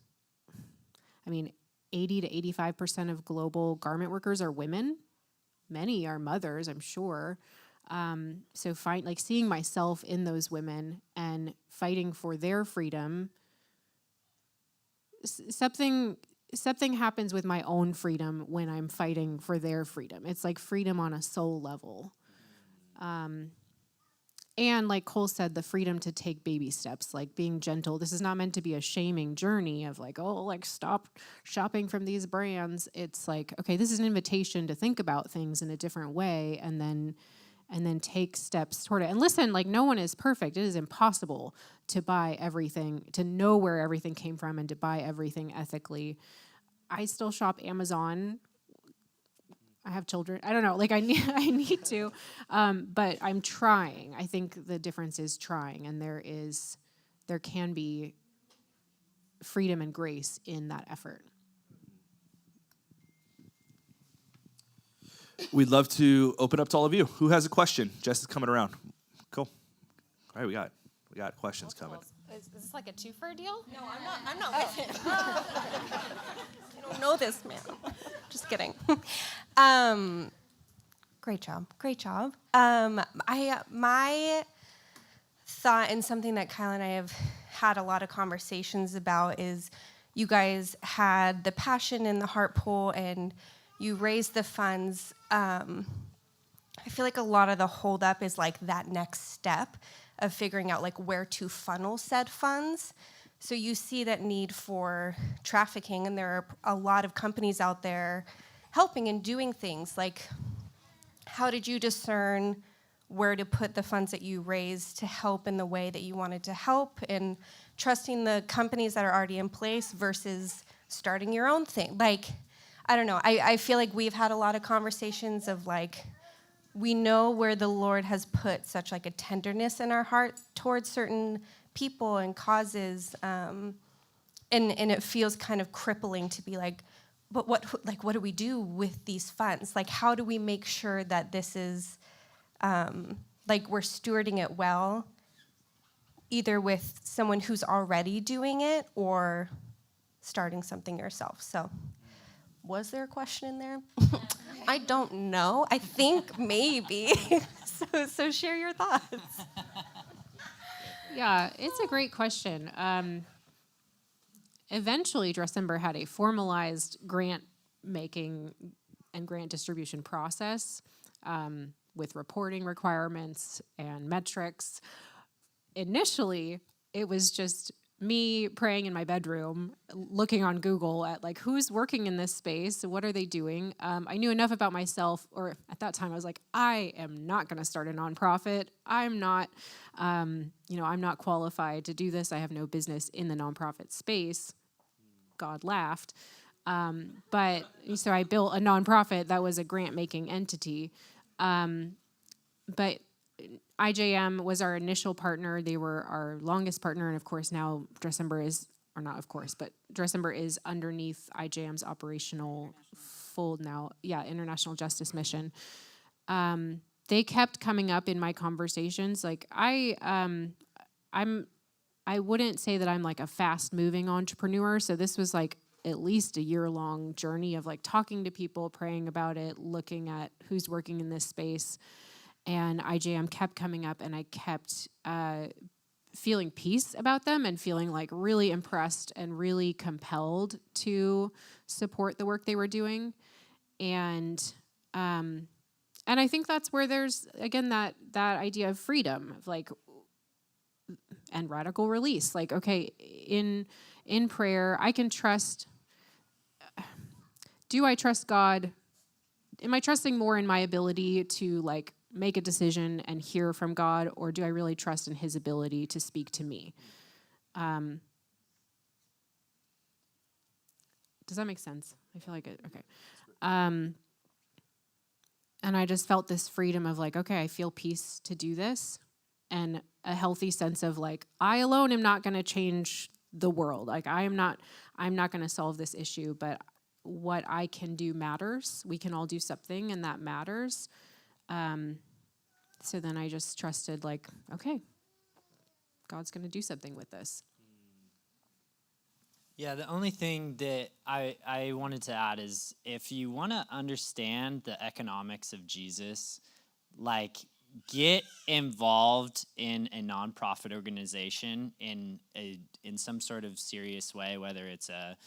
80 to 85% of global garment workers are women. Many are mothers, I'm sure. So seeing myself in those women and fighting for their freedom. Something happens with my own freedom when I'm fighting for their freedom. It's like freedom on a soul level. And like Kohl said, the freedom to take baby steps, like being gentle. This is not meant to be a shaming journey of like, oh, like stop shopping from these brands. It's like, okay, this is an invitation to think about things in a different way, and then take steps toward it. And listen, like no one is perfect. It is impossible to buy everything, to know where everything came from, and to buy everything ethically. I still shop Amazon. I have children. I don't know. Like I need to, but I'm trying. I think the difference is trying, and there can be freedom and grace in that effort. We'd love to open up to all of you. Who has a question? Jess is coming around. Cool. All right, we got questions coming. Is this like a twofer deal? No, I'm not with him. I don't know this man. Just kidding. Great job. My thought, and something that Kyle and I have had a lot of conversations about, is you guys had the passion and the heart pull, and you raised the funds. I feel like a lot of the holdup is like that next step of figuring out like where to funnel said funds. So you see that need for trafficking, and there are a lot of companies out there helping and doing things. Like, how did you discern where to put the funds that you raised to help in the way that you wanted to help, and trusting the companies that are already in place versus starting your own thing? Like, I don't know. I feel like we've had a lot of conversations of like, we know where the Lord has put such like a tenderness in our heart towards certain people and causes, and and it feels kind of crippling to be like, but what do we do with these funds? Like, how do we make sure that this is, like, we're stewarding it well, either with someone who's already doing it or starting something yourself? So, was there a question in there? I don't know. I think maybe. So share your thoughts. Yeah, it's a great question. Eventually, Dressember had a formalized grant making and grant distribution process with reporting requirements and metrics. Initially, it was just me praying in my bedroom, looking on Google at like who's working in this space, what are they doing. I knew enough about myself, or at that time I was like, I am not going to start a nonprofit. I'm not, I'm not qualified to do this. I have no business in the nonprofit space. God laughed. But so I built a nonprofit that was a grant-making entity. But IJM was our initial partner. They were our longest partner, and of course now Dressember is, or not of course, but Dressember is underneath IJM's operational fold now. Yeah, International Justice Mission. They kept coming up in my conversations. Like I wouldn't say that I'm like a fast-moving entrepreneur. So this was like at least a year-long journey of like talking to people, praying about it, looking at who's working in this space. And IJM kept coming up, and I kept feeling peace about them and feeling like really impressed and really compelled to support the work they were doing. And I think that's where there's, again, that idea of freedom, of like, and radical release. Like, okay, in prayer, I can trust. Do I trust God? Am I trusting more in my ability to like make a decision and hear from God, or do I really trust in his ability to speak to me? Does that make sense? I feel like it, okay. And I just felt this freedom of like, okay, I feel peace to do this, and a healthy sense of like, I alone am not going to change the world. Like I'm not going to solve this issue, but what I can do matters. We can all do something, and that matters. So then I just trusted, like, okay, God's going to do something with this. Yeah, the only thing that I wanted to add is if you want to understand the economics of Jesus, like, get involved in a nonprofit organization in some sort of serious way, whether it's a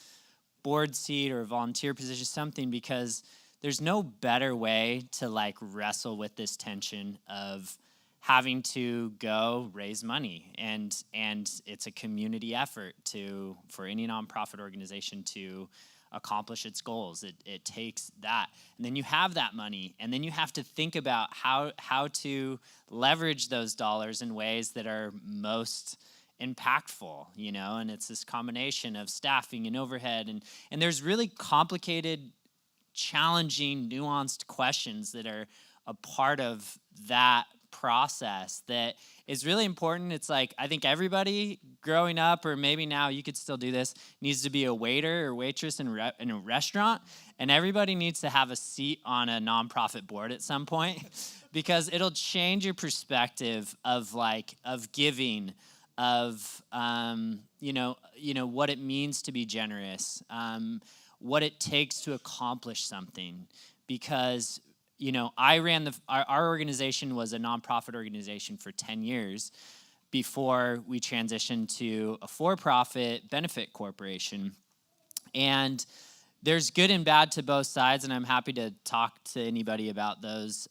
board seat or a volunteer position, something, because there's no better way to like wrestle with this tension of having to go raise money, and it's a community effort for any nonprofit organization to accomplish its goals. It takes that, and then you have that money, and then you have to think about how to leverage those dollars in ways that are most impactful, and it's this combination of staffing and overhead, and there's really complicated, challenging, nuanced questions that are a part of that process that is really important. It's like, I think everybody growing up, or maybe now you could still do this, needs to be a waiter or waitress in a restaurant, and everybody needs to have a seat on a nonprofit board at some point because it'll change your perspective of giving, of what it means to be generous, what it takes to accomplish something. Because I ran our organization was a nonprofit organization for 10 years before we transitioned to a for-profit benefit corporation. And there's good and bad to both sides, and I'm happy to talk to anybody about those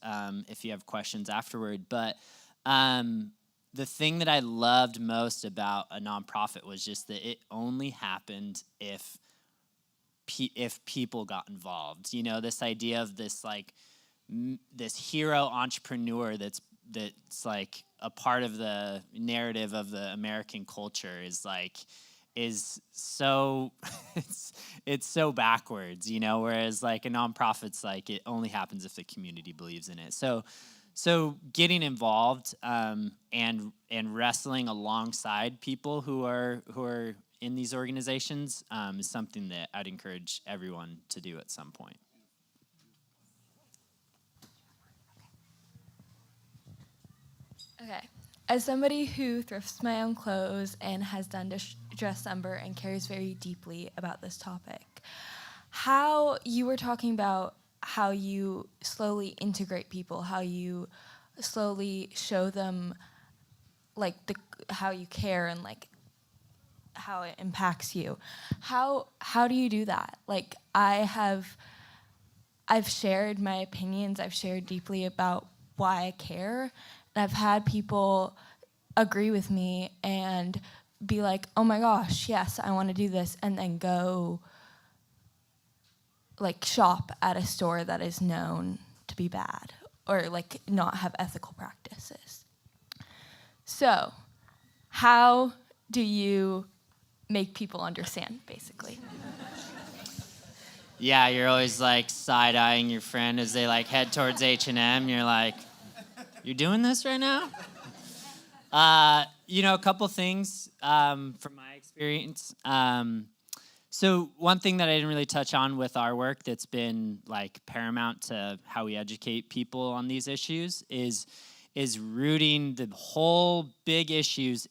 if you have questions afterward. But the thing that I loved most about a nonprofit was just that it only happened if people got involved. This idea of this like this hero entrepreneur that's like a part of the narrative of the American culture is so it's so backwards, whereas like a nonprofit's like it only happens if the community believes in it. So getting involved and wrestling alongside people who are in these organizations is something that I'd encourage everyone to do at some point. Okay. As somebody who thrifts my own clothes and has done December and cares very deeply about this topic, how you were talking about how you slowly integrate people, how you slowly show them like how you care and like how it impacts you. How do you do that? Like I've shared my opinions, I've shared deeply about why I care, and I've had people agree with me and be like, oh my gosh, yes, I want to do this, and then go like shop at a store that is known to be bad or like not have ethical practices. So, how do you make people understand, basically? Yeah, you're always like side-eyeing your friend as they like head towards H&M. You're like, you're doing this right now? A couple things from my experience. So one thing that I didn't really touch on with our work that's been like paramount to how we educate people on these issues is rooting the whole big issues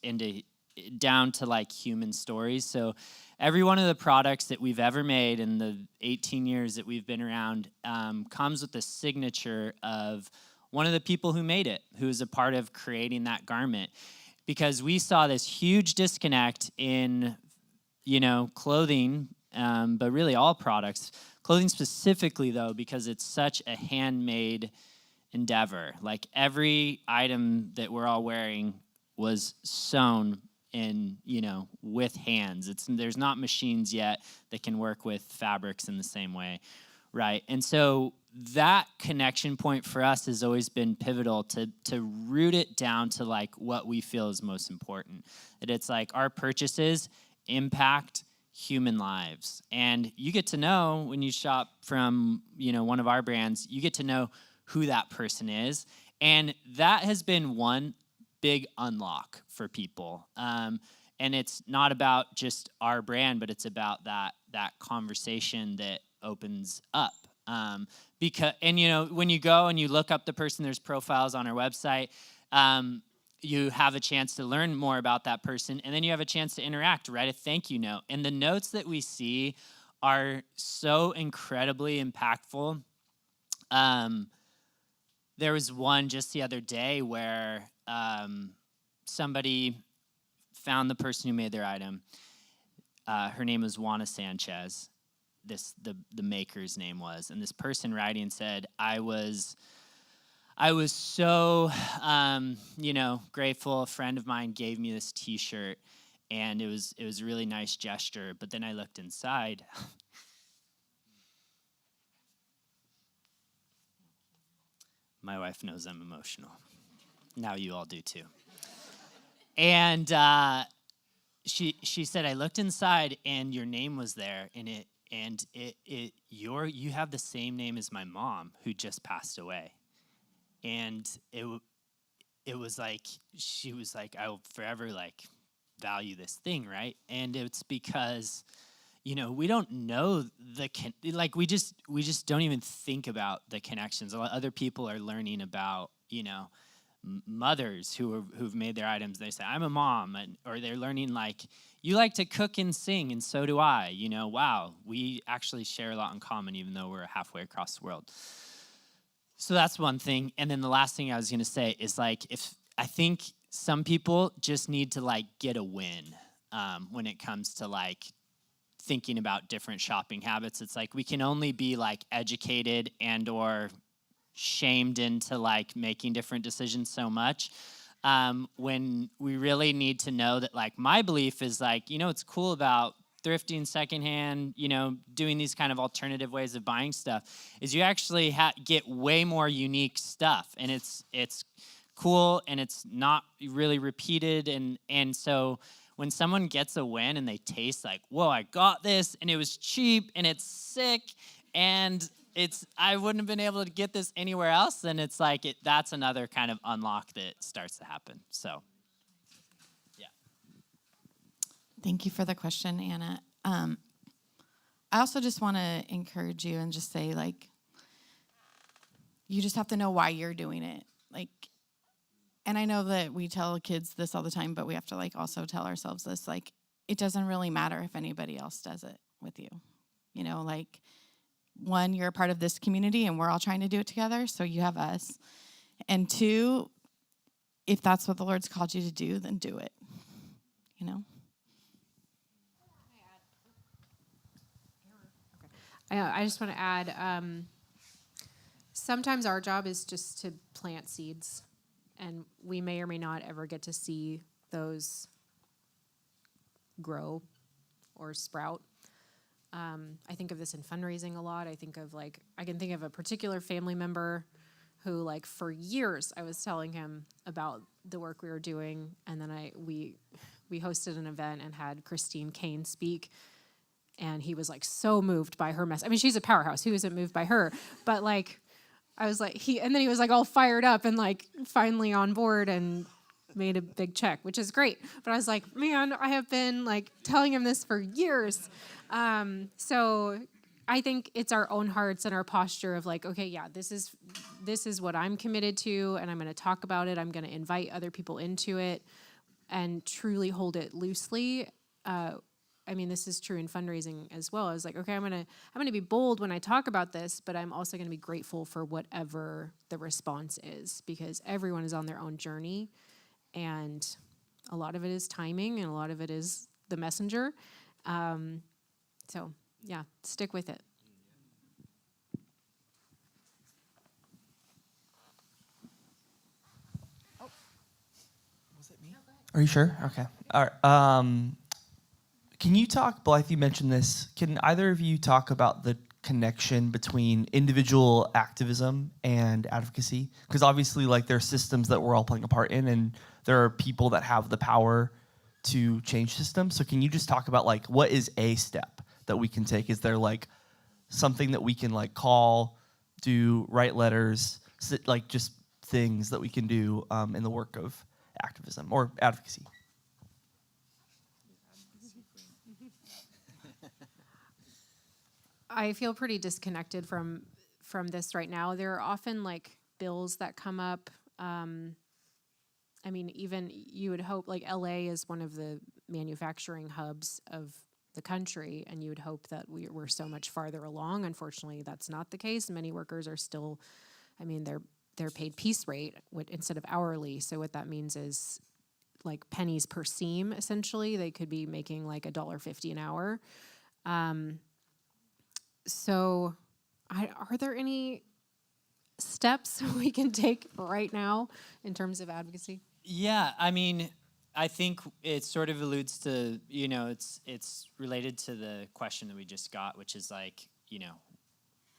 down to like human stories. So every one of the products that we've ever made in the 18 years that we've been around comes with the signature of one of the people who made it, who is a part of creating that garment. Because we saw this huge disconnect in, clothing, but really all products. Clothing specifically, though, because it's such a handmade endeavor. Like every item that we're all wearing was sewn in, with hands. There's not machines yet that can work with fabrics in the same way, right? And so that connection point for us has always been pivotal to root it down to like what we feel is most important. That it's like our purchases impact human lives. And you get to know when you shop from, one of our brands, you get to know who that person is. And that has been one big unlock for people. And it's not about just our brand, but it's about that conversation that opens up. When you go and you look up the person, there's profiles on our website. You have a chance to learn more about that person, and then you have a chance to interact, write a thank you note. And the notes that we see are so incredibly impactful. There was one just the other day where somebody found the person who made their item. Her name was Juana Sanchez. The maker's name was, and this person writing said, I was so grateful. A friend of mine gave me this T-shirt, and it was a really nice gesture. But then I looked inside. My wife knows I'm emotional. Now you all do too. And she said, I looked inside, and your name was there, and you have the same name as my mom, who just passed away. And it was like, she was like, I will forever like value this thing, right? And it's because, we don't know we just don't even think about the connections. A lot of other people are learning about, mothers who've made their items. They say, I'm a mom, or they're learning like, you like to cook and sing, and so do I. Wow, we actually share a lot in common, even though we're halfway across the world. So that's one thing. And then the last thing I was going to say is like, I think some people just need to like get a win when it comes to like thinking about different shopping habits. It's like we can only be like educated and or shamed into like making different decisions so much when we really need to know that like my belief is like, it's cool about thrifting secondhand, doing these kind of alternative ways of buying stuff is you actually get way more unique stuff, and it's cool and it's not really repeated. And so when someone gets a win and they taste like, whoa, I got this and it was cheap and it's sick and I wouldn't have been able to get this anywhere else, then it's like that's another kind of unlock that starts to happen. So, yeah. Thank you for the question, Anna. I also just want to encourage you and just say, like, you just have to know why you're doing it. Like, and I know that we tell kids this all the time, but we have to, like, also tell ourselves this, like, it doesn't really matter if anybody else does it with you. You know, like, one, you're a part of this community and we're all trying to do it together, so you have us. And two, if that's what the Lord's called you to do, then do it, you know? I just want to add, sometimes our job is just to plant seeds, and we may or may not ever get to see those grow or sprout. I think of this in fundraising a lot. I can think of a particular family member who, like, for years I was telling him about the work we were doing, and then we hosted an event and had Christine Kane speak. And he was, like, so moved by her message. I mean, she's a powerhouse. Who isn't moved by her? But, like, I was like, and then he was, like, all fired up and, like, finally on board and made a big check, which is great. But I was like, man, I have been, like, telling him this for years. So I think it's our own hearts and our posture of, like, okay, yeah, this is what I'm committed to, and I'm going to talk about it. I'm going to invite other people into it and truly hold it loosely. I mean, this is true in fundraising as well. I was like, okay, I'm gonna be bold when I talk about this, but I'm also gonna be grateful for whatever the response is, because everyone is on their own journey, and a lot of it is timing, and a lot of it is the messenger. So yeah, stick with it. Was it me? Are you sure? Okay. All right. Can you talk, Blythe, you mentioned this, can either of you talk about the connection between individual activism and advocacy? Because obviously, like, there are systems that we're all playing a part in, and there are people that have the power to change systems. So can you just talk about, like, what is a step that we can take? Is there, like, something that we can, like, call, do, write letters, like, just things that we can do in the work of activism or advocacy? I feel pretty disconnected from this right now. There are often, like, bills that come up. I mean, even you would hope, like, LA is one of the manufacturing hubs of the country, and you would hope that we're so much farther along. Unfortunately, that's not the case. Many workers are still, I mean, they're paid piece rate instead of hourly. So what that means is, like, pennies per seam, essentially. They could be making, like, $1.50 an hour. So are there any steps we can take right now in terms of advocacy? Yeah, I mean, I think it sort of alludes to, you know, it's related to the question that we just got, which is, like, you know,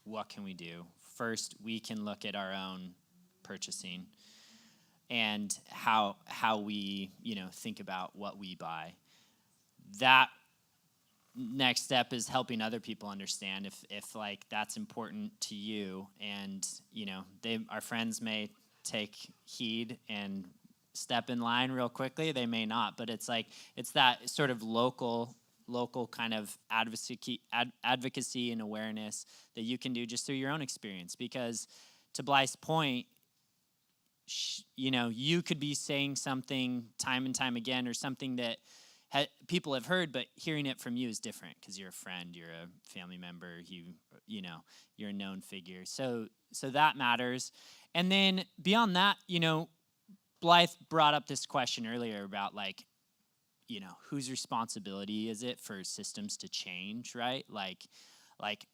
what can we do? First, we can look at our own purchasing and how we, you know, think about what we buy. That next step is helping other people understand if like that's important to you, and you know, our friends may take heed and step in line real quickly. They may not, but it's that sort of local kind of advocacy and awareness that you can do just through your own experience. Because to Blythe's point, you know, you could be saying something time and time again, or something that people have heard, but hearing it from you is different because you're a friend, you're a family member, you know, you're a known figure. So that matters. And then beyond that, you know, Blythe brought up this question earlier about, like, you know, whose responsibility is it for systems to change, right? Like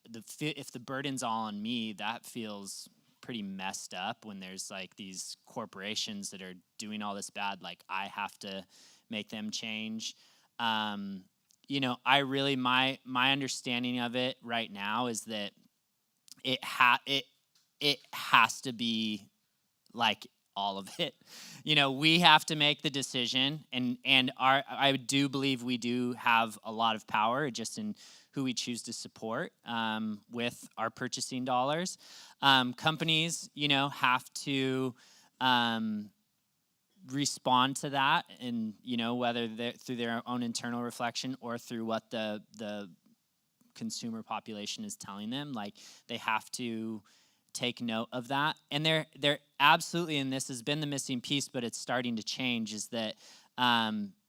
if the burden's all on me, that feels pretty messed up when there's like these corporations that are doing all this bad, like I have to make them change. You know, I really, my understanding of it right now is that it has to be like all of it. You know, we have to make the decision, and I do believe we do have a lot of power just in who we choose to support with our purchasing dollars. Companies, you know, have to respond to that, and whether through their own internal reflection or through what the consumer population is telling them, like they have to take note of that. And they're absolutely, and this has been the missing piece, but it's starting to change, is that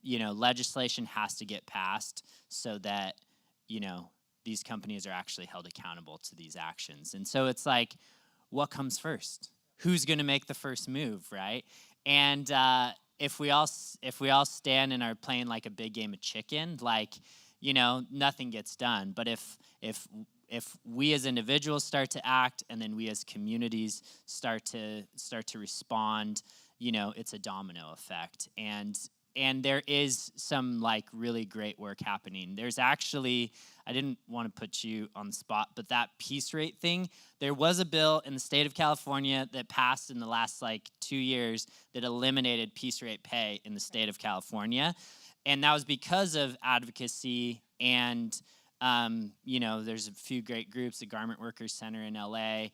legislation has to get passed so that these companies are actually held accountable to these actions. And so it's like, what comes first? Who's going to make the first move, right? And if we all stand and are playing like a big game of chicken, like nothing gets done. But if we as individuals start to act, and then we as communities start to respond, it's a domino effect. And there is some like really great work happening. There's actually, I didn't want to put you on the spot, but that piece rate thing, there was a bill in the state of California that passed in the last like 2 years that eliminated piece rate pay in the state of California. And that was because of advocacy, and there's a few great groups, the Garment Workers Center in LA.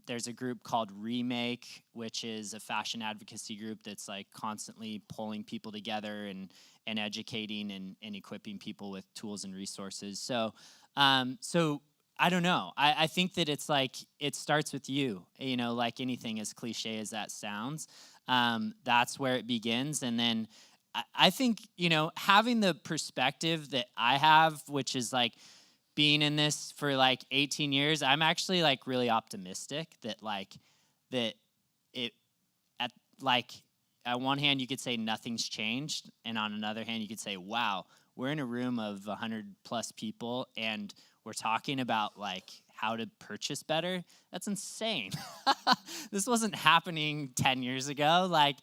There's a group called Remake, which is a fashion advocacy group that's like constantly pulling people together and educating and equipping people with tools and resources. So I don't know. I think that it's like, it starts with you, like anything, as cliche as that sounds. That's where it begins. And then I think, having the perspective that I have, which is like being in this for like 18 years, I'm actually like really optimistic that on one hand you could say nothing's changed, and on another hand you could say, wow, we're in a room of 100 plus people and we're talking about like how to purchase better. That's insane. This wasn't happening 10 years ago. Like,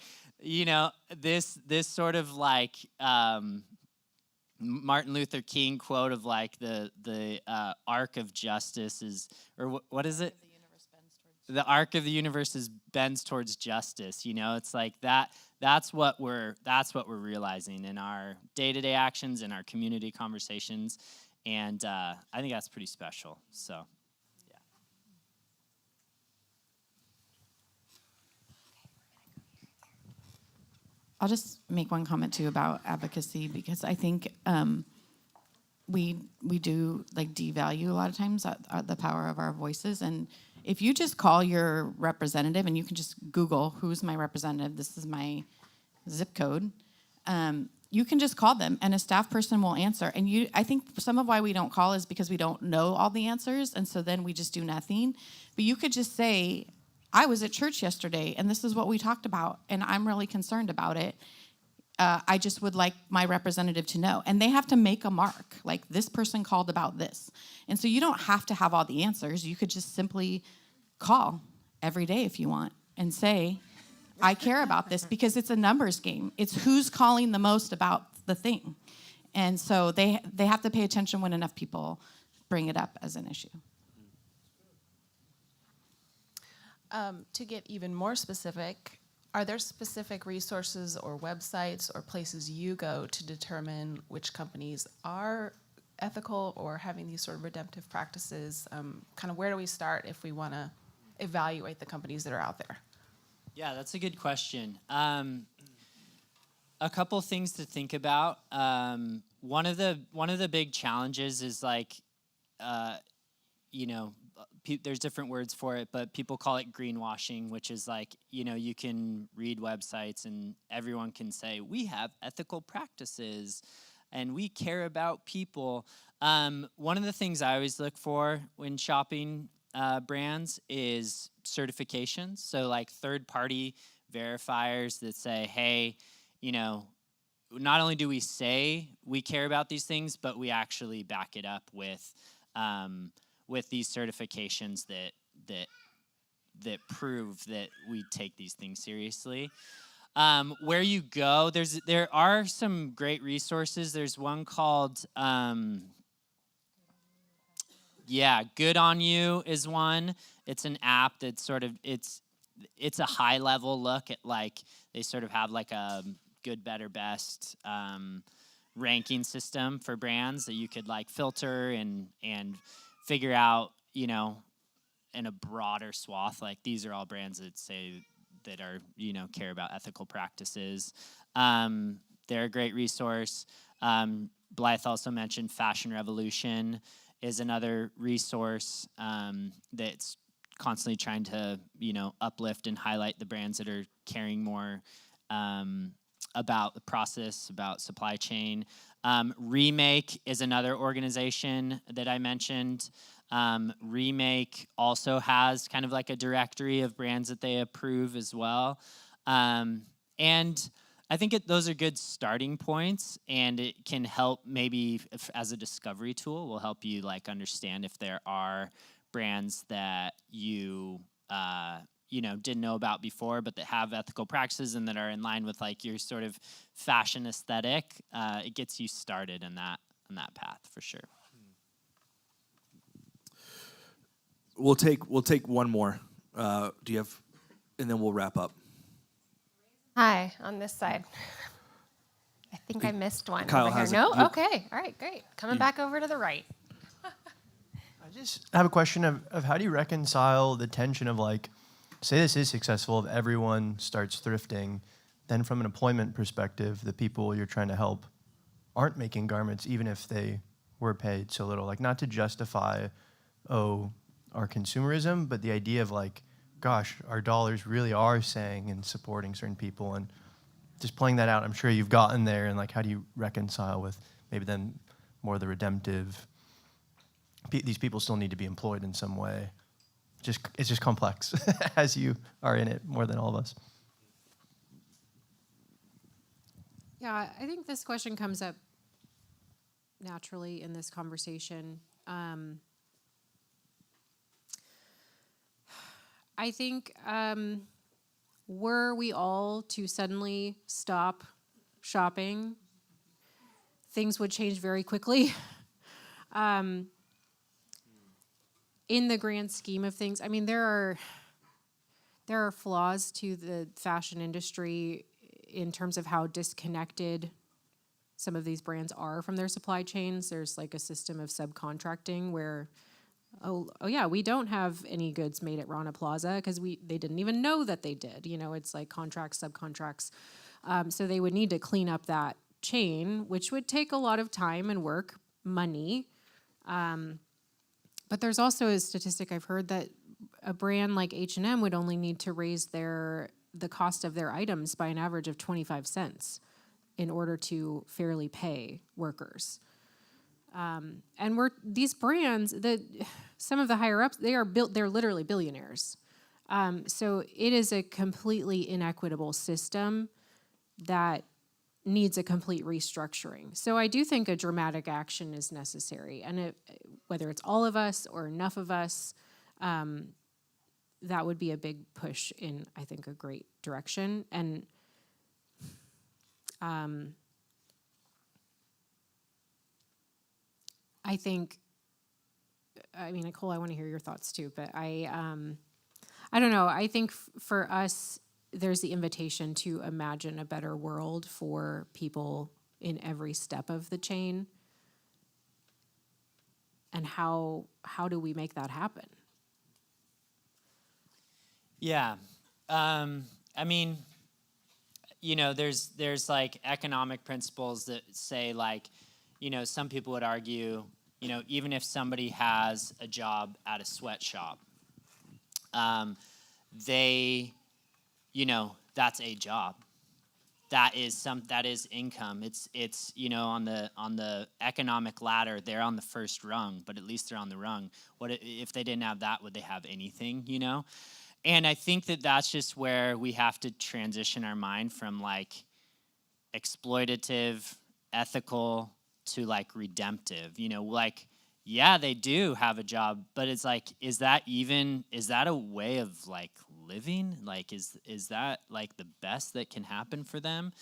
this sort of like Martin Luther King quote of like the arc of justice is, or what is it? The arc of the universe bends towards justice. It's like that. That's what we're realizing in our day-to-day actions, in our community conversations, and I think that's pretty special. So. I'll just make one comment too about advocacy, because I think we do like devalue a lot of times the power of our voices. And if you just call your representative, and you can just Google who's my representative, this is my zip code, you can just call them and a staff person will answer. And I think some of why we don't call is because we don't know all the answers, and so then we just do nothing. But you could just say, I was at church yesterday, and this is what we talked about, and I'm really concerned about it. I just would like my representative to know. And they have to make a mark, like this person called about this. And so you don't have to have all the answers. You could just simply call every day if you want and say, I care about this, because it's a numbers game. It's who's calling the most about the thing. And so they have to pay attention when enough people bring it up as an issue. To get even more specific, are there specific resources or websites or places you go to determine which companies are ethical or having these sort of redemptive practices? Kind of where do we start if we want to evaluate the companies that are out there? Yeah, that's a good question. A couple things to think about. One of the big challenges is like, there's different words for it, but people call it greenwashing, which is like, you can read websites and everyone can say, we have ethical practices and we care about people. One of the things I always look for when shopping brands is certifications. So like third-party verifiers that say, hey, not only do we say we care about these things, but we actually back it up with these certifications that prove that we take these things seriously. Where you go, there are some great resources. There's one called Good on You is one. It's an app that sort of it's a high level look at like they sort of have like a good, better, best ranking system for brands that you could like filter and figure out, in a broader swath, like these are all brands that say that are, care about ethical practices. They're a great resource. Blythe also mentioned Fashion Revolution is another resource that's constantly trying to, uplift and highlight the brands that are caring more about the process, about supply chain. Remake is another organization that I mentioned. Remake also has kind of like a directory of brands that they approve as well. And I think those are good starting points, and it can help maybe as a discovery tool, will help you like understand if there are brands that you didn't know about before, but that have ethical practices and that are in line with like your sort of fashion aesthetic. It gets you started in that path for sure. We'll take one more. Do you have, and then we'll wrap up. Hi, on this side. I think I missed one. Kyle over has here. it. No? Okay. All right, great. Coming back over to the right. I just have a question of how do you reconcile the tension of like, say this is successful, if everyone starts thrifting, then from an employment perspective, the people you're trying to help aren't making garments, even if they were paid so little. Like, not to justify, our consumerism, but the idea of like, gosh, our dollars really are saying and supporting certain people, and just playing that out. I'm sure you've gotten there, and like, how do you reconcile with maybe then more the redemptive? These people still need to be employed in some way. It's just complex, as you are in it more than all of us. Yeah, I think this question comes up naturally in this conversation. I think were we all to suddenly stop shopping, things would change very quickly. In the grand scheme of things, I mean, there are flaws to the fashion industry in terms of how disconnected some of these brands are from their supply chains. There's like a system of subcontracting where, oh yeah, we don't have any goods made at Rana Plaza because they didn't even know that they did. It's like contracts, subcontracts. So they would need to clean up that chain, which would take a lot of time and work, money. But there's also a statistic I've heard that a brand like H&M would only need to raise the cost of their items by an average of 25 cents in order to fairly pay workers. And these brands, some of the higher ups, they're literally billionaires. So it is a completely inequitable system that needs a complete restructuring. So I do think a dramatic action is necessary, and whether it's all of us or enough of us, that would be a big push in, I think, a great direction. And I think, Nicole, I want to hear your thoughts too, but I don't know. I think for us, there's the invitation to imagine a better world for people in every step of the chain. And how do we make that happen? Yeah. There's like economic principles that say like, some people would argue, even if somebody has a job at a sweatshop, that's a job. That is income. It's on the economic ladder, they're on the first rung, but at least they're on the rung. What if they didn't have that? Would they have anything? And I think that's just where we have to transition our mind from like exploitative, ethical to like redemptive. Yeah, they do have a job, but it's like, is that a way of like living? Like, is that like the best that can happen for them?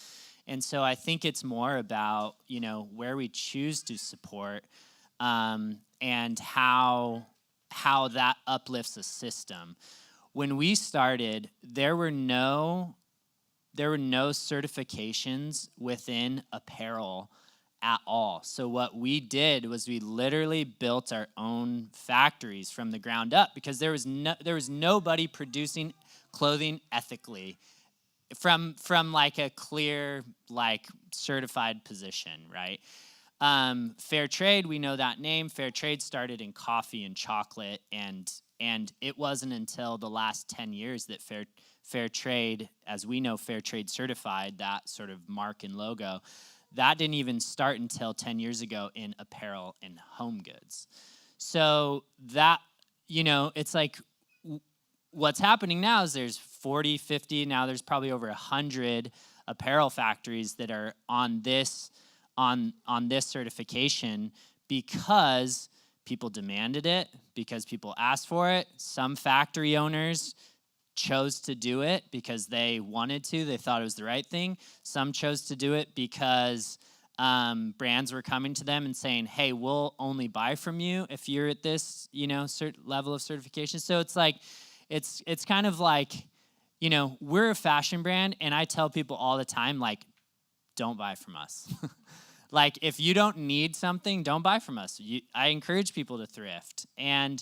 And so I think it's more about, where we choose to support, and how that uplifts a system. When we started, there were no certifications within apparel at all. So what we did was we literally built our own factories from the ground up because there was nobody producing clothing ethically from like a clear, like certified position, right? Fair trade, we know that name. Fair trade started in coffee and chocolate, and it wasn't until the last 10 years that fair trade, as we know, fair trade certified, that sort of mark and logo, that didn't even start until 10 years ago in apparel and home goods. So that, it's like what's happening now is there's 40, 50, now there's probably over 100 apparel factories that are on this certification because people demanded it, because people asked for it. Some factory owners chose to do it because they wanted to. They thought it was the right thing. Some chose to do it because brands were coming to them and saying, hey, we'll only buy from you if you're at this, certain level of certification. So it's like, it's kind of like, we're a fashion brand, and I tell people all the time, like, don't buy from us. Like, if you don't need something, don't buy from us. I encourage people to thrift. And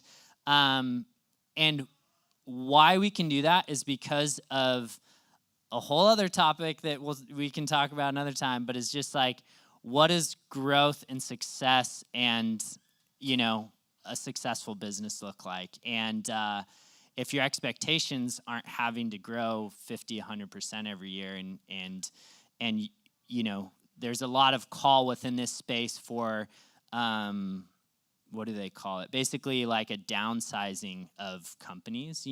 why we can do that is because of a whole other topic that we can talk about another time, but it's just like, what does growth and success and, a successful business look like? And if your expectations aren't having to grow 50, 100% every year, and there's a lot of call within this space for, what do they call it? Basically like a downsizing of companies,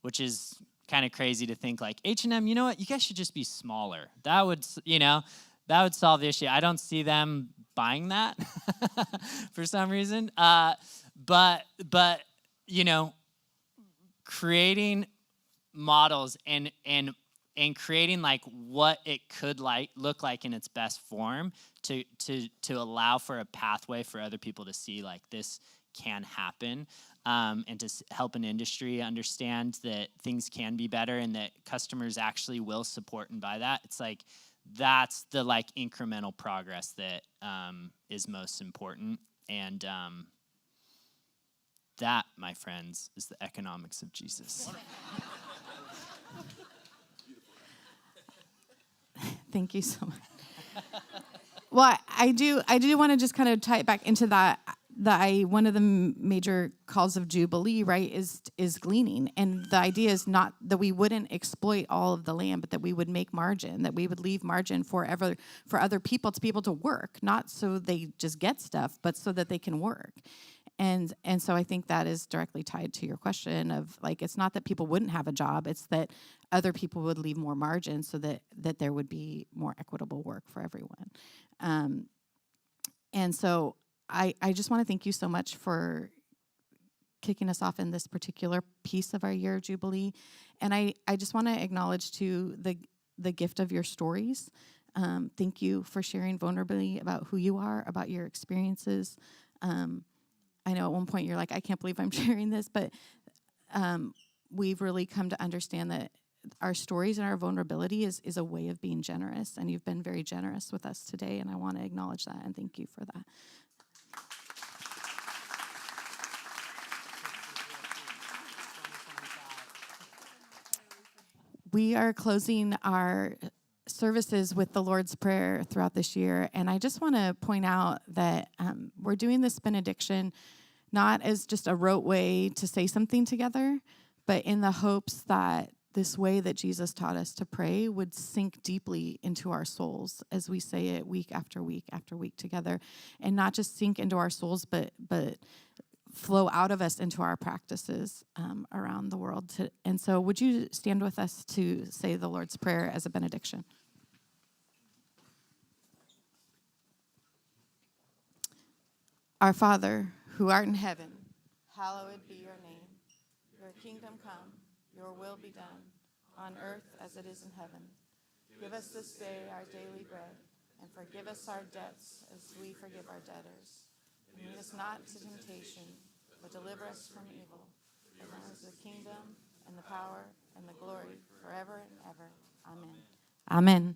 which is kind of crazy to think like, H&M, you know what? You guys should just be smaller. That would solve the issue. I don't see them buying that for some reason. But creating models and creating like what it could look like in its best form to allow for a pathway for other people to see like this can happen, and to help an industry understand that things can be better and that customers actually will support and buy that. It's like that's the like incremental progress that is most important, and that, my friends, is the economics of Jesus. Thank you so much. Well, I do want to just kind of tie it back into that. One of the major calls of Jubilee, right, is gleaning, and the idea is not that we wouldn't exploit all of the land, but that we would make margin, that we would leave margin for other people to be able to work, not so they just get stuff, but so that they can work. And so I think that is directly tied to your question of like, it's not that people wouldn't have a job, it's that other people would leave more margin so that there would be more equitable work for everyone. And so I just want to thank you so much for kicking us off in this particular piece of our year of Jubilee. And I just want to acknowledge too the gift of your stories. Thank you for sharing vulnerably about who you are, about your experiences. I know at one point you're like, I can't believe I'm sharing this, but we've really come to understand that our stories and our vulnerability is a way of being generous, and you've been very generous with us today, and I want to acknowledge that and thank you for that. We are closing our services with the Lord's Prayer throughout this year, and I just want to point out that we're doing this benediction not as just a rote way to say something together, but in the hopes that this way that Jesus taught us to pray would sink deeply into our souls as we say it week after week after week together, and not just sink into our souls, but flow out of us into our practices around the world. And so would you stand with us to say the Lord's Prayer as a benediction? Our Father, who art in heaven, hallowed be your name. Your kingdom come, your will be done, on earth as it is in heaven. Give us this day our daily bread, and forgive us our debts as we forgive our debtors. Lead us not to temptation, but deliver us from evil. For thine is the kingdom, and the power, and the glory, forever and ever. Amen. Amen.